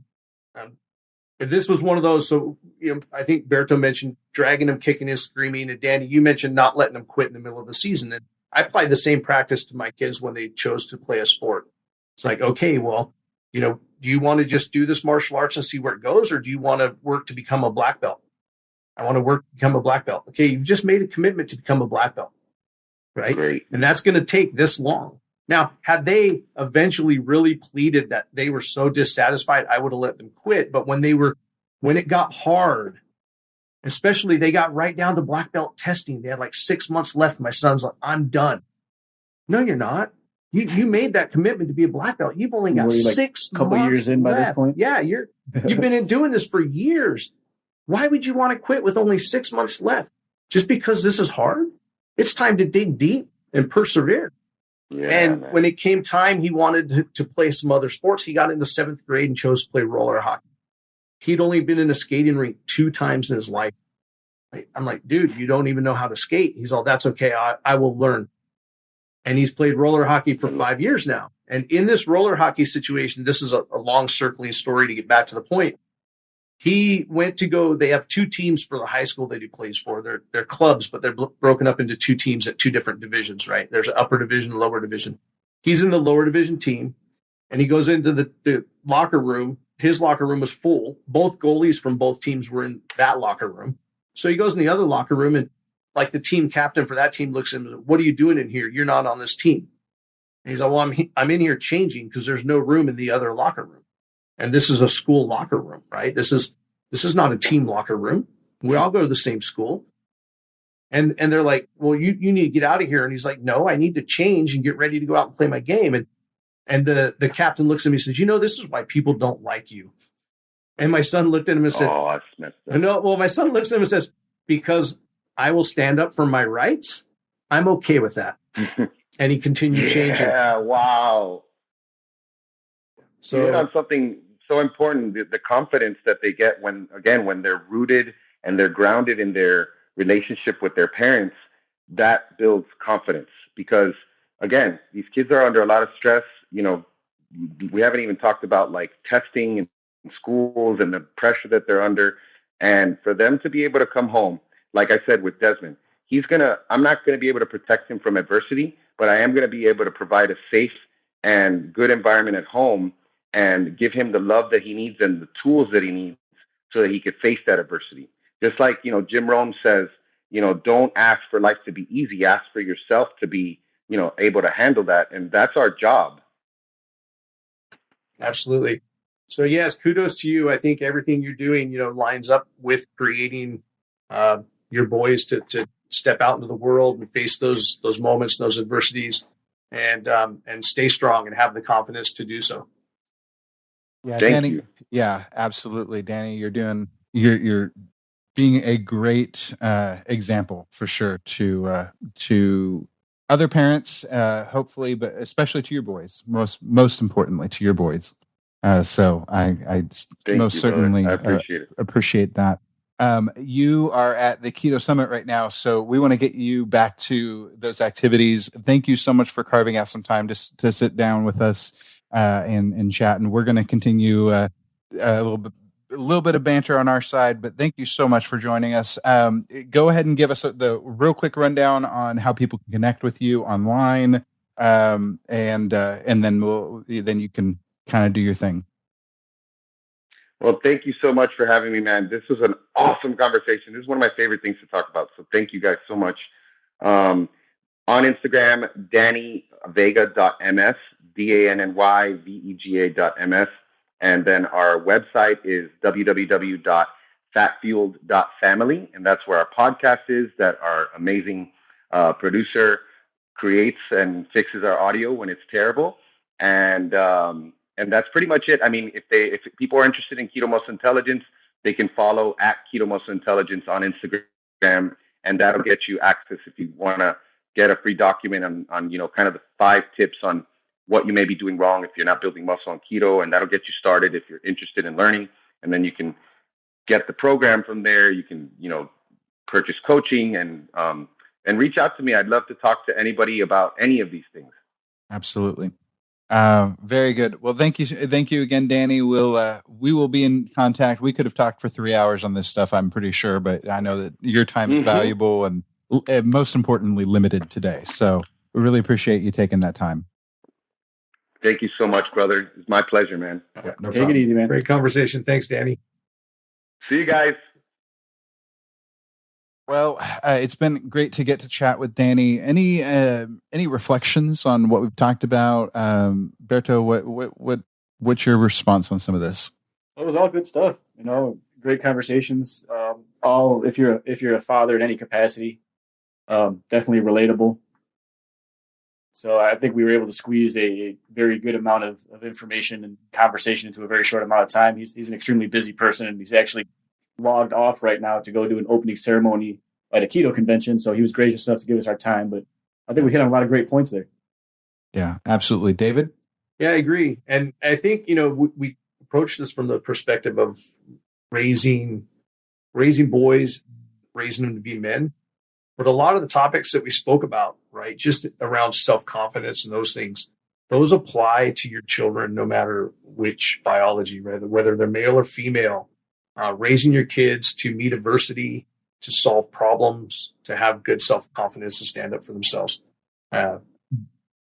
This was one of those. So, you know, I think Berto mentioned dragging him, kicking him, screaming. And Danny, you mentioned not letting him quit in the middle of the season. And I applied the same practice to my kids when they chose to play a sport. It's like, okay, well, you know, do you want to just do this martial arts and see where it goes? Or do you want to work to become a black belt? I want to work to become a black belt. Okay, you've just made a commitment to become a black belt, right? Great. And that's going to take this long. Now, had they eventually really pleaded that they were so dissatisfied, I would have let them quit. But when it got hard, especially they got right down to black belt testing, they had like 6 months left. My son's like, "I'm done." No, you're not. You made that commitment to be a black belt. You've only got 6 couple months years in left. by this point. Yeah, you've been doing this for years. Why would you want to quit with only 6 months left? Just because this is hard? It's time to dig deep and persevere. Yeah, and man, when it came time, he wanted to play some other sports. He got into 7th grade and chose to play roller hockey. He'd only been in a skating rink 2 times in his life. I'm like, dude, you don't even know how to skate. He's all, "That's okay. I will learn." And he's played roller hockey for 5 years now. And in this roller hockey situation, this is a long circling story to get back to the point. He went to go, they have 2 teams for the high school that he plays for. They're clubs, but they're broken up into 2 teams at 2 different divisions, right? There's an upper division, lower division. He's in the lower division team, and he goes into the locker room. His locker room was full. Both goalies from both teams were in that locker room. So he goes in the other locker room, and like the team captain for that team looks at him, "What are you doing in here? You're not on this team." And he's like, "Well, I'm in here changing because there's no room in the other locker room. And this is a school locker room, right? This is not a team locker room. We all go to the same school." And they're like, "Well, you need to get out of here." And he's like, "No, I need to change and get ready to go out and play my game." And the captain looks at me and says, "You know, this is why people don't like you." And my son looked at him and said, "Oh, that's messed up." No, well, my son looks at him and says, "Because I will stand up for my rights. I'm okay with that." And he continued changing. Yeah, wow. So you hit on something so important, the confidence that they get when they're rooted and they're grounded in their relationship with their parents. That builds confidence, because again, these kids are under a lot of stress. You know, we haven't even talked about like testing in schools and the pressure that they're under. And for them to be able to come home, like I said with Desmond, I'm not going to be able to protect him from adversity, but I am going to be able to provide a safe and good environment at home and give him the love that he needs and the tools that he needs so that he could face that adversity. Just like, you know, Jim Rohn says, you know, don't ask for life to be easy, ask for yourself to be, you know, able to handle that. And that's our job. Absolutely. So yes, kudos to you. I think everything you're doing, lines up with creating your boys to step out into the world and face those moments, those adversities, and stay strong and have the confidence to do so. Yeah, Thank Danny. you. Yeah, absolutely, Danny. You're being a great example for sure to other parents, hopefully, but especially to your boys. Most importantly, to your boys. So I most certainly I appreciate it. Appreciate that. You are at the Keto Summit right now, so we want to get you back to those activities. Thank you so much for carving out some time to sit down with us and chat. And we're going to continue a little bit of banter on our side, but thank you so much for joining us. Go ahead and give us the real quick rundown on how people can connect with you online, and then you can kind of do your thing. Well, thank you so much for having me, man. This was an awesome conversation. This is one of my favorite things to talk about. So thank you guys so much. On Instagram, DannyVega.ms, DannyVega.ms. And then our website is www.fatfueled.family. And that's where our podcast is, that our amazing producer creates and fixes our audio when it's terrible. And that's pretty much it. I mean, if people are interested in Keto Muscle Intelligence, they can follow at Keto Muscle Intelligence on Instagram, and that'll get you access if you want to get a free document on kind of the 5 tips on what you may be doing wrong if you're not building muscle on keto, and that'll get you started if you're interested in learning. And then you can get the program from there. You can, purchase coaching and reach out to me. I'd love to talk to anybody about any of these things. Absolutely. Very good. Well, thank you again, Danny. We will be in contact. We could have talked for 3 hours on this stuff, I'm pretty sure, but I know that your time is valuable and most importantly, limited today. So we really appreciate you taking that time. Thank you so much, brother. It's my pleasure, man. Yeah, no Take it easy, man. Great conversation. Thanks, Danny. See you guys. Well, it's been great to get to chat with Danny. Any reflections on what we've talked about? Berto, what's your response on some of this? It was all good stuff. Great conversations. All if you're a father in any capacity, definitely relatable. So I think we were able to squeeze a very good amount of information and conversation into a very short amount of time. He's an extremely busy person, and he's actually logged off right now to go do an opening ceremony at a keto convention. So he was gracious enough to give us our time, but I think we hit on a lot of great points there. Yeah, absolutely. David? Yeah, I agree. And I think, we approach this from the perspective of raising boys, raising them to be men. But a lot of the topics that we spoke about, right, just around self-confidence and those things, those apply to your children no matter which biology, whether they're male or female. Raising your kids to meet adversity, to solve problems, to have good self-confidence, to stand up for themselves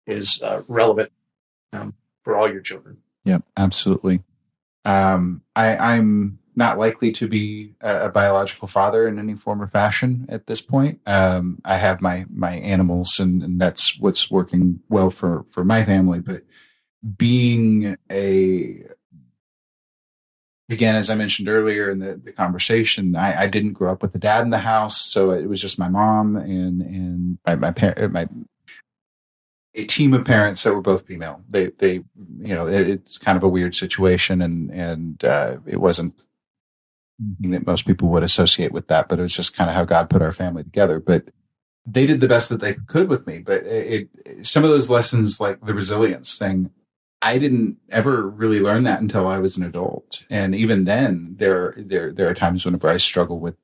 is relevant for all your children. Yep, absolutely. I'm not likely to be a biological father in any form or fashion at this point. I have my animals, and that's what's working well for my family. But being again, as I mentioned earlier in the conversation, I didn't grow up with a dad in the house, so it was just my mom and a team of parents that were both female. They it's kind of a weird situation, and it wasn't that most people would associate with that, but it was just kind of how God put our family together. But they did the best that they could with me. But some of those lessons, like the resilience thing, I didn't ever really learn that until I was an adult. And even then, there are times whenever I struggle with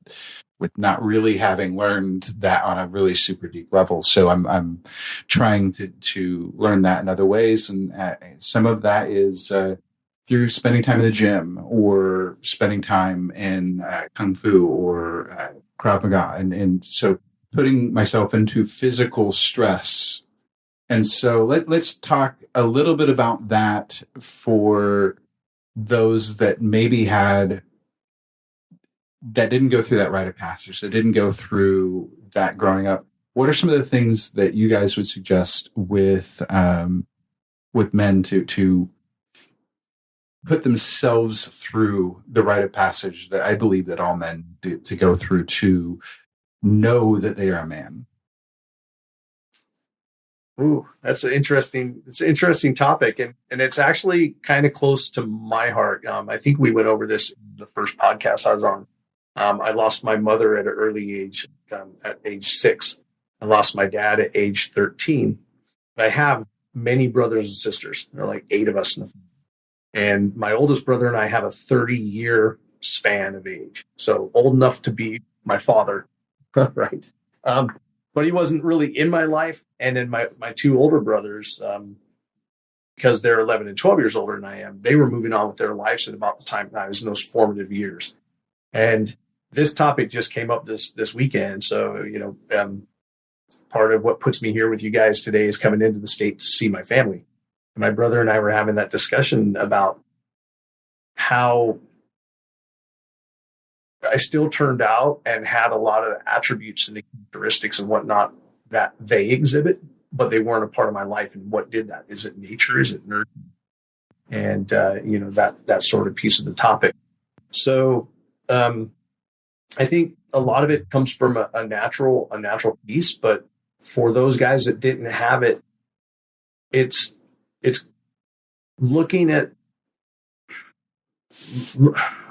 not really having learned that on a really super deep level. So I'm trying to learn that in other ways. And some of that is through spending time in the gym or spending time in Kung Fu or Krav Maga. And so putting myself into physical stress. And so let's talk a little bit about that for those that maybe that didn't go through that rite of passage, that didn't go through that growing up. What are some of the things that you guys would suggest with men to put themselves through the rite of passage that I believe that all men do to go through to know that they are a man? Ooh, it's an interesting topic. And it's actually kind of close to my heart. I think we went over this in the first podcast I was on. I lost my mother at an early age, at age 6. I lost my dad at age 13. I have many brothers and sisters. There are like 8 of us in the family. And my oldest brother and I have a 30-year span of age. So old enough to be my father, right? But he wasn't really in my life. And then my 2 older brothers, because they're 11 and 12 years older than I am, they were moving on with their lives at about the time that I was in those formative years. And this topic just came up this weekend. So, part of what puts me here with you guys today is coming into the state to see my family. And my brother and I were having that discussion about how I still turned out and had a lot of the attributes and the characteristics and whatnot that they exhibit, but they weren't a part of my life. And what did that? Is it nature? Is it nurture? And, that sort of piece of the topic. So I think a lot of it comes from a natural piece, but for those guys that didn't have it, it's looking at,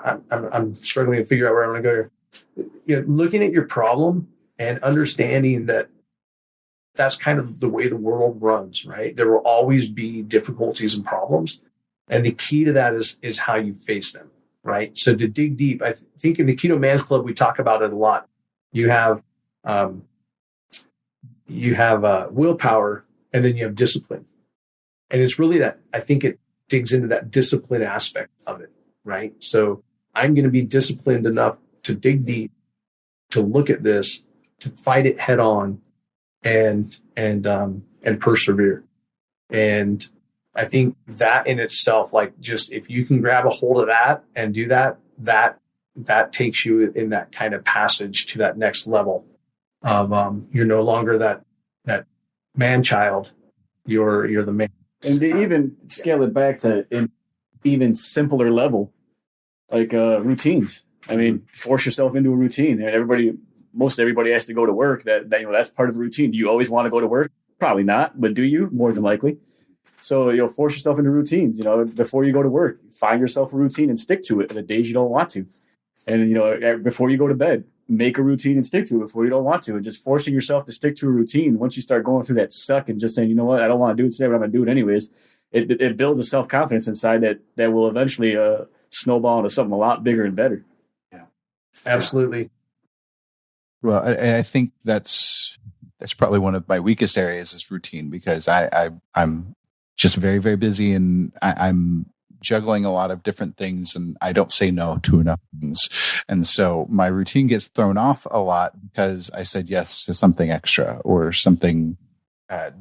I'm struggling to figure out where I'm going to go here. Looking at your problem and understanding that that's kind of the way the world runs, right? There will always be difficulties and problems. And the key to that is how you face them, right? So to dig deep, I think in the Keto Man's Club, we talk about it a lot. You have willpower, and then you have discipline. And it's really that, I think it digs into that discipline aspect of it, right? So I'm going to be disciplined enough to dig deep, to look at this, to fight it head on, and persevere. And I think that in itself, like, just if you can grab a hold of that and do that takes you in that kind of passage to that next level of you're no longer that man child, you're the man. And to even scale it back to an even simpler level, like routines. I mean, force yourself into a routine. Most everybody has to go to work. That's part of the routine. Do you always want to go to work? Probably not, but do you? More than likely. So force yourself into routines. Before you go to work, find yourself a routine and stick to it. The days you don't want to, and before you go to bed, make a routine and stick to it before you don't want to. And just forcing yourself to stick to a routine. Once you start going through that suck and just saying, you know what, I don't want to do it today, but I'm going to do it anyways. It builds a self-confidence inside that will eventually snowball into something a lot bigger and better. Yeah, absolutely. Well, I think that's probably one of my weakest areas is routine, because I'm just very, very busy, and I'm juggling a lot of different things, and I don't say no to enough things. And so my routine gets thrown off a lot because I said yes to something extra or something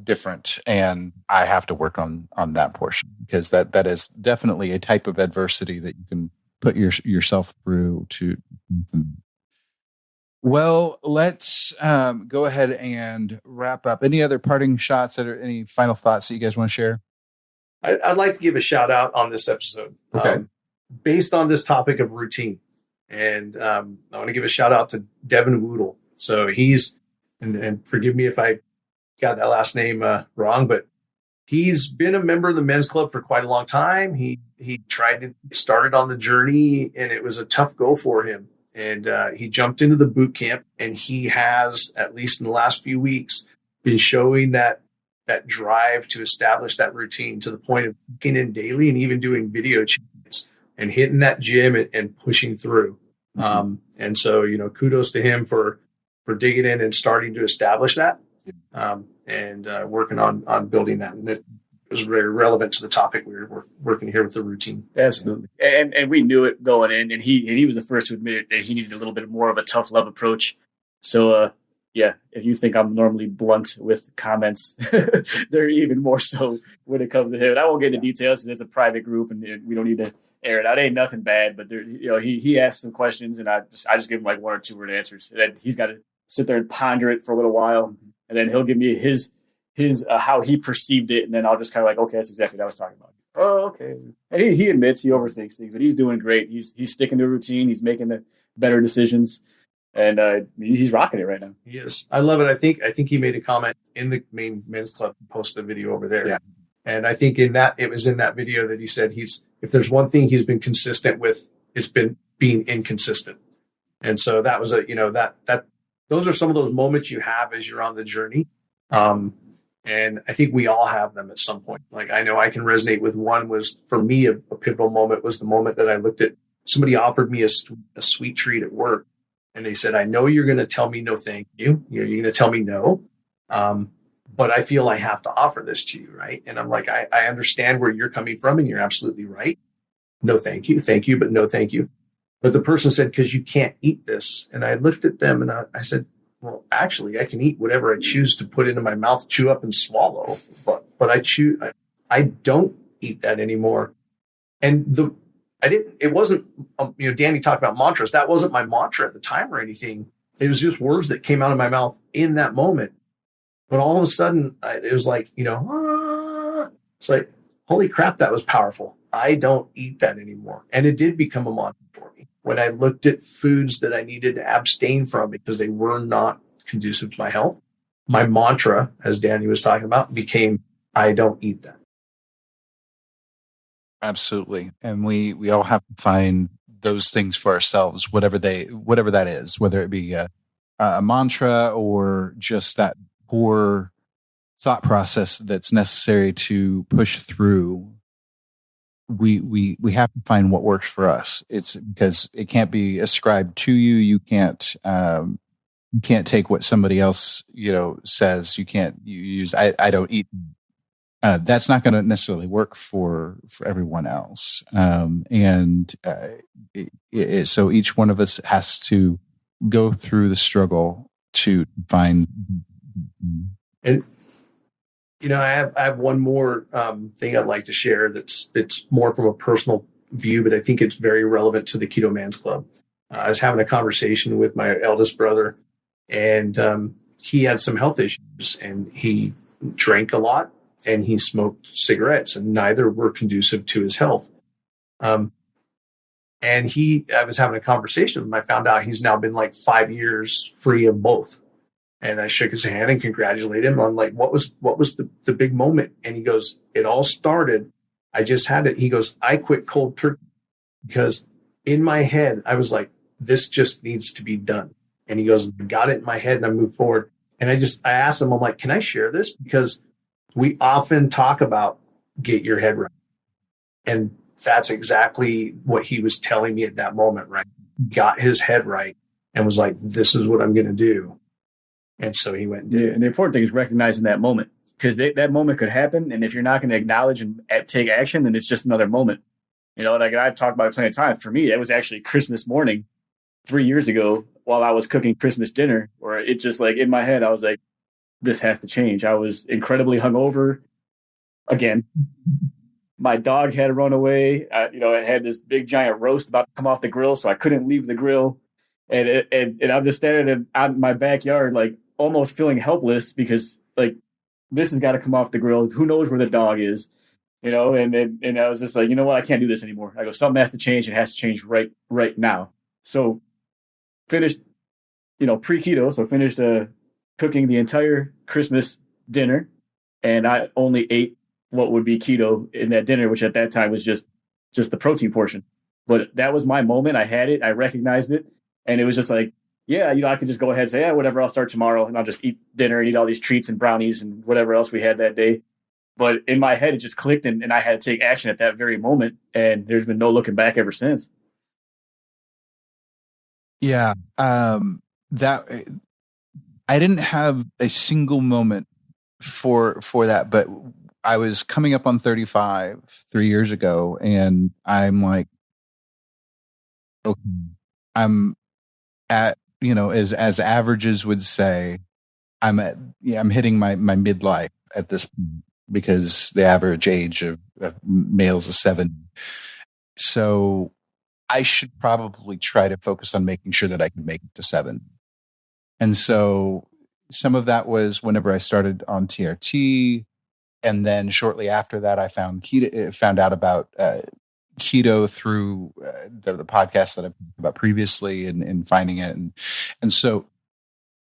different. And I have to work on that portion, because that is definitely a type of adversity that you can put yourself through to. Well, let's go ahead and wrap up. Any other parting shots or any final thoughts that you guys want to share? I'd like to give a shout out on this episode, okay, based on this topic of routine. And I want to give a shout out to Devin Woodle. So he's, and forgive me if I got that last name wrong, but he's been a member of the men's club for quite a long time. He tried to get started on the journey, and it was a tough go for him. And he jumped into the boot camp, and he has, at least in the last few weeks, been showing that drive to establish that routine to the point of getting in daily and even doing video changes and hitting that gym and pushing through. Mm-hmm. And so, kudos to him for digging in and starting to establish that, and working on building that. And it was very relevant to the topic we were working here with the routine. Absolutely. And we knew it going in, and he was the first to admit that he needed a little bit more of a tough love approach. So, if you think I'm normally blunt with comments, they're even more so when it comes to him. And I won't get into details, because it's a private group and we don't need to air it out. It ain't nothing bad, but he asked some questions, and I just give him like 1 or 2 word answers. And then he's got to sit there and ponder it for a little while, and then he'll give me his how he perceived it, and then I'll just kind of like, okay, that's exactly what I was talking about. Oh, okay. And he admits he overthinks things, but he's doing great. He's sticking to a routine. He's making the better decisions, and he's rocking it right now. He is. I love it. I think he made a comment in the main men's club, posted a video over there. Yeah. And I think it was in that video that he said if there's one thing he's been consistent with, it's been being inconsistent. And so that was those are some of those moments you have as you're on the journey. And I think we all have them at some point. Like, I know I can resonate with one. Was for me a pivotal moment was the moment that I looked at, somebody offered me a sweet treat at work. And they said, I know you're going to tell me no, thank you. You're going to tell me no. But I feel I have to offer this to you. Right. And I'm like, I understand where you're coming from, and you're absolutely right. No, thank you. Thank you. But no, thank you. But the person said, because you can't eat this. And I looked at them and I said, well, actually, I can eat whatever I choose to put into my mouth, chew up and swallow. But I don't eat that anymore. And it wasn't, Danny talked about mantras. That wasn't my mantra at the time or anything. It was just words that came out of my mouth in that moment. But all of a sudden, it was like, it's like, holy crap, that was powerful. I don't eat that anymore. And it did become a mantra for me when I looked at foods that I needed to abstain from because they were not conducive to my health. My mantra, as Danny was talking about, became, I don't eat that. Absolutely. And we all have to find those things for ourselves, whatever that is, whether it be a mantra or just that core thought process that's necessary to push through. We have to find what works for us. It's because it can't be ascribed to you. You can't take what somebody else says. You can't use I don't eat. That's not going to necessarily work for everyone else. So each one of us has to go through the struggle to find. And I have one more thing I'd like to share. It's more from a personal view, but I think it's very relevant to the Keto Man's Club. I was having a conversation with my eldest brother, and he had some health issues, and he drank a lot, and he smoked cigarettes, and neither were conducive to his health. I was having a conversation with him. I found out he's now been like 5 years free of both. And I shook his hand and congratulated him on like, what was the big moment? And he goes, it all started. I just had it. He goes, I quit cold turkey because in my head, I was like, this just needs to be done. And he goes, I got it in my head and I moved forward. And I asked him, I'm like, can I share this? Because we often talk about get your head right. And that's exactly what he was telling me at that moment, right? Got his head right and was like, this is what I'm going to do. And so he went. Yeah, and the important thing is recognizing that moment, because that moment could happen. And if you're not going to acknowledge and take action, then it's just another moment. Like I've talked about it plenty of times. For me, it was actually Christmas morning 3 years ago while I was cooking Christmas dinner, where it just like in my head, I was like, this has to change. I was incredibly hungover. Again, my dog had run away. I had this big giant roast about to come off the grill, so I couldn't leave the grill. And I'm just standing out in my backyard, like almost feeling helpless because like this has got to come off the grill. Who knows where the dog is, and I was just like, what, I can't do this anymore. I go, something has to change. It has to change right now. So finished, pre-keto. So finished cooking the entire Christmas dinner, and I only ate what would be keto in that dinner, which at that time was just the protein portion. But that was my moment. I had it. I recognized it. And it was just like, yeah, I could just go ahead and say, yeah, whatever, I'll start tomorrow. And I'll just eat dinner and eat all these treats and brownies and whatever else we had that day. But in my head, it just clicked and I had to take action at that very moment. And there's been no looking back ever since. Yeah. That I didn't have a single moment for that, but I was coming up on 35 3 years ago. And I'm like, okay, I'm at, as averages would say, I'm hitting my midlife at this point because the average age of males is 70. So I should probably try to focus on making sure that I can make it to 7. And so some of that was whenever I started on TRT, And then shortly after that, I found out about keto through the podcast that I've talked about previously and finding it. And so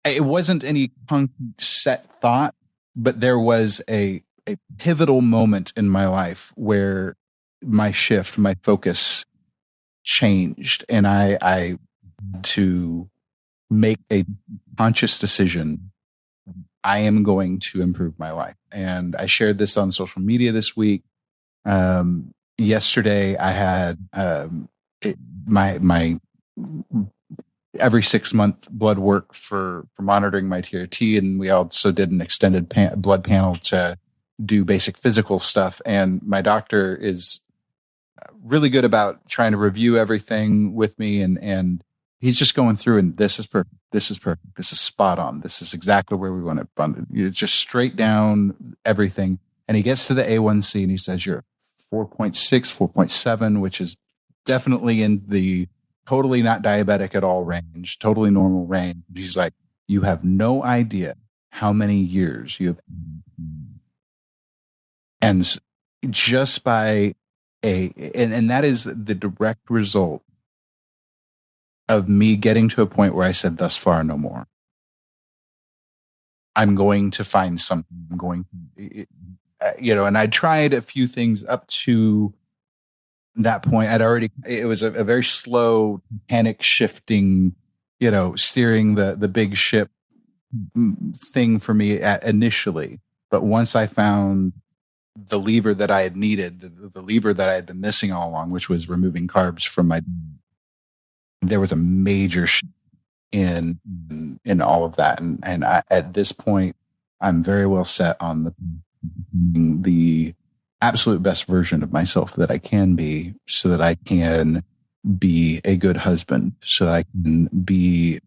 it wasn't any concrete set thought, but there was a pivotal moment in my life where my focus changed, and I had to make a conscious decision. I am going to improve my life. And I shared this on social media this week. Yesterday I had my every 6-month blood work for monitoring my TRT. And we also did an extended blood panel to do basic physical stuff. And my doctor is really good about trying to review everything with me. And he's just going through, and this is perfect. This is perfect. This is spot on. This is exactly where we want it. It's just straight down everything. And he gets to the A1C and he says, you're 4.6, 4.7, which is definitely in the totally not diabetic at all range, totally normal range. He's like, you have no idea how many years you have. And just by and that is the direct result of me getting to a point where I said, thus far, no more. I'm going to find something. I'm going, and I tried a few things up to that point. It was a very slow panic shifting, steering the big ship thing for me initially. But once I found the lever that I had needed, the lever that I had been missing all along, which was removing carbs from my, there was a major shift in all of that. And I, at this point, I'm very well set on the absolute best version of myself that I can be, so that I can be a good husband, so that I can be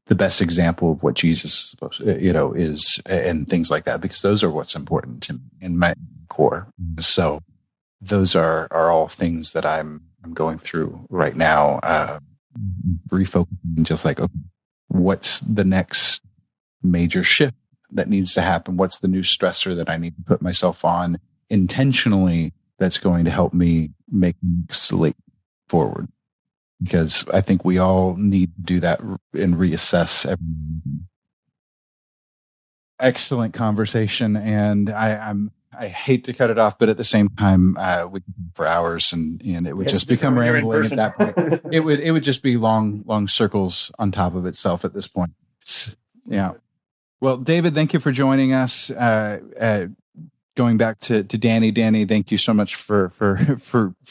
the best example of what Jesus, is, and things like that, because those are what's important to me in my core. So those are all things that I'm going through right now, refocusing, just like, okay, what's the next major shift that needs to happen? What's the new stressor that I need to put myself on intentionally that's going to help me make the next leap forward? Because I think we all need to do that and reassess everything. Excellent conversation, and I hate to cut it off, but at the same time, we could for hours, and it would just become rambling at that point. It would just be long circles on top of itself at this point. Yeah. Well, David, thank you for joining us. Going back to Danny. Danny, thank you so much for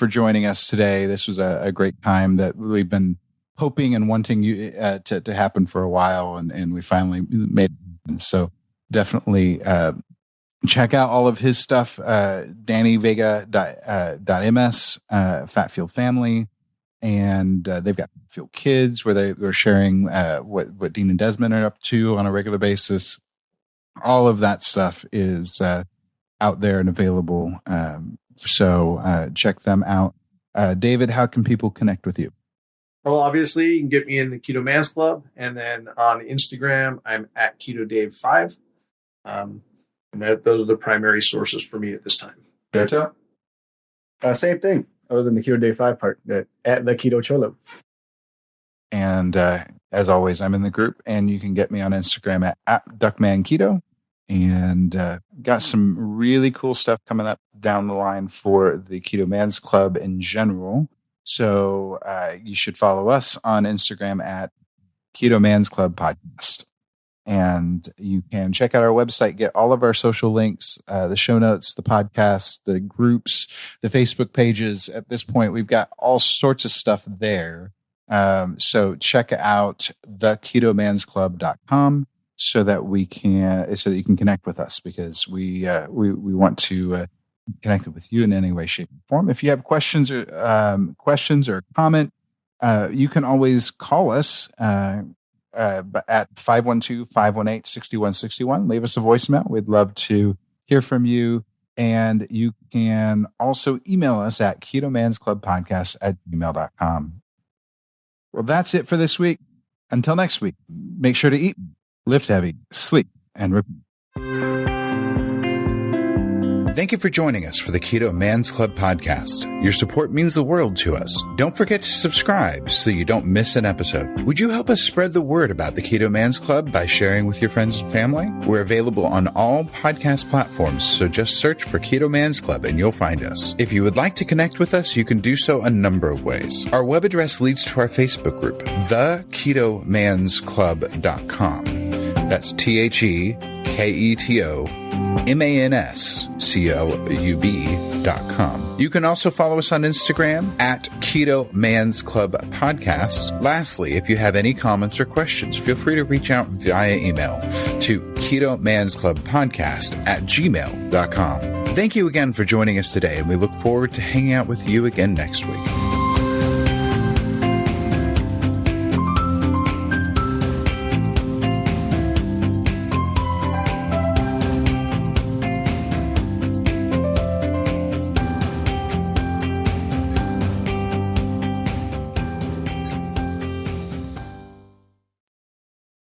joining us today. This was a great time that we've been hoping and wanting you to happen for a while, and we finally made it. So definitely check out all of his stuff. DannyVega.ms, Fat Fuel Family, and they've got Fuel Kids, where they're sharing what Dean and Desmond are up to on a regular basis. All of that stuff is out there and available. So check them out. David, how can people connect with you? Well, obviously, you can get me in the Keto Man's Club. And then on Instagram, I'm at KetoDave5. And those are the primary sources for me at this time. Berto? Same thing, other than the Keto Day 5 part, at the Keto Cholo. And as always, I'm in the group, and you can get me on Instagram at DuckmanKeto. And got some really cool stuff coming up down the line for the Keto Man's Club in general. So you should follow us on Instagram at Keto Man's Club Podcast. And you can check out our website, get all of our social links, the show notes, the podcast, the groups, the Facebook pages. At this point, we've got all sorts of stuff there. So check out theketomansclub.com. so that you can connect with us, because we want to connect with you in any way, shape, or form. If you have questions or comment, you can always call us at 512-518-6161. Leave us a voicemail. We'd love to hear from you. And you can also email us at ketomansclubpodcast@gmail.com. Well, that's it for this week. Until next week, make sure to eat, lift heavy, sleep, and repeat. Thank you for joining us for the Keto Man's Club podcast. Your support means the world to us. Don't forget to subscribe so you don't miss an episode. Would you help us spread the word about the Keto Man's Club by sharing with your friends and family? We're available on all podcast platforms, so just search for Keto Man's Club and you'll find us. If you would like to connect with us, you can do so a number of ways. Our web address leads to our Facebook group, theketomansclub.com. That's TheKetoMansClub.com. You can also follow us on Instagram at Keto Man's Club Podcast. Lastly, if you have any comments or questions, feel free to reach out via email to ketomansclubpodcast@gmail.com. Thank you again for joining us today, and we look forward to hanging out with you again next week.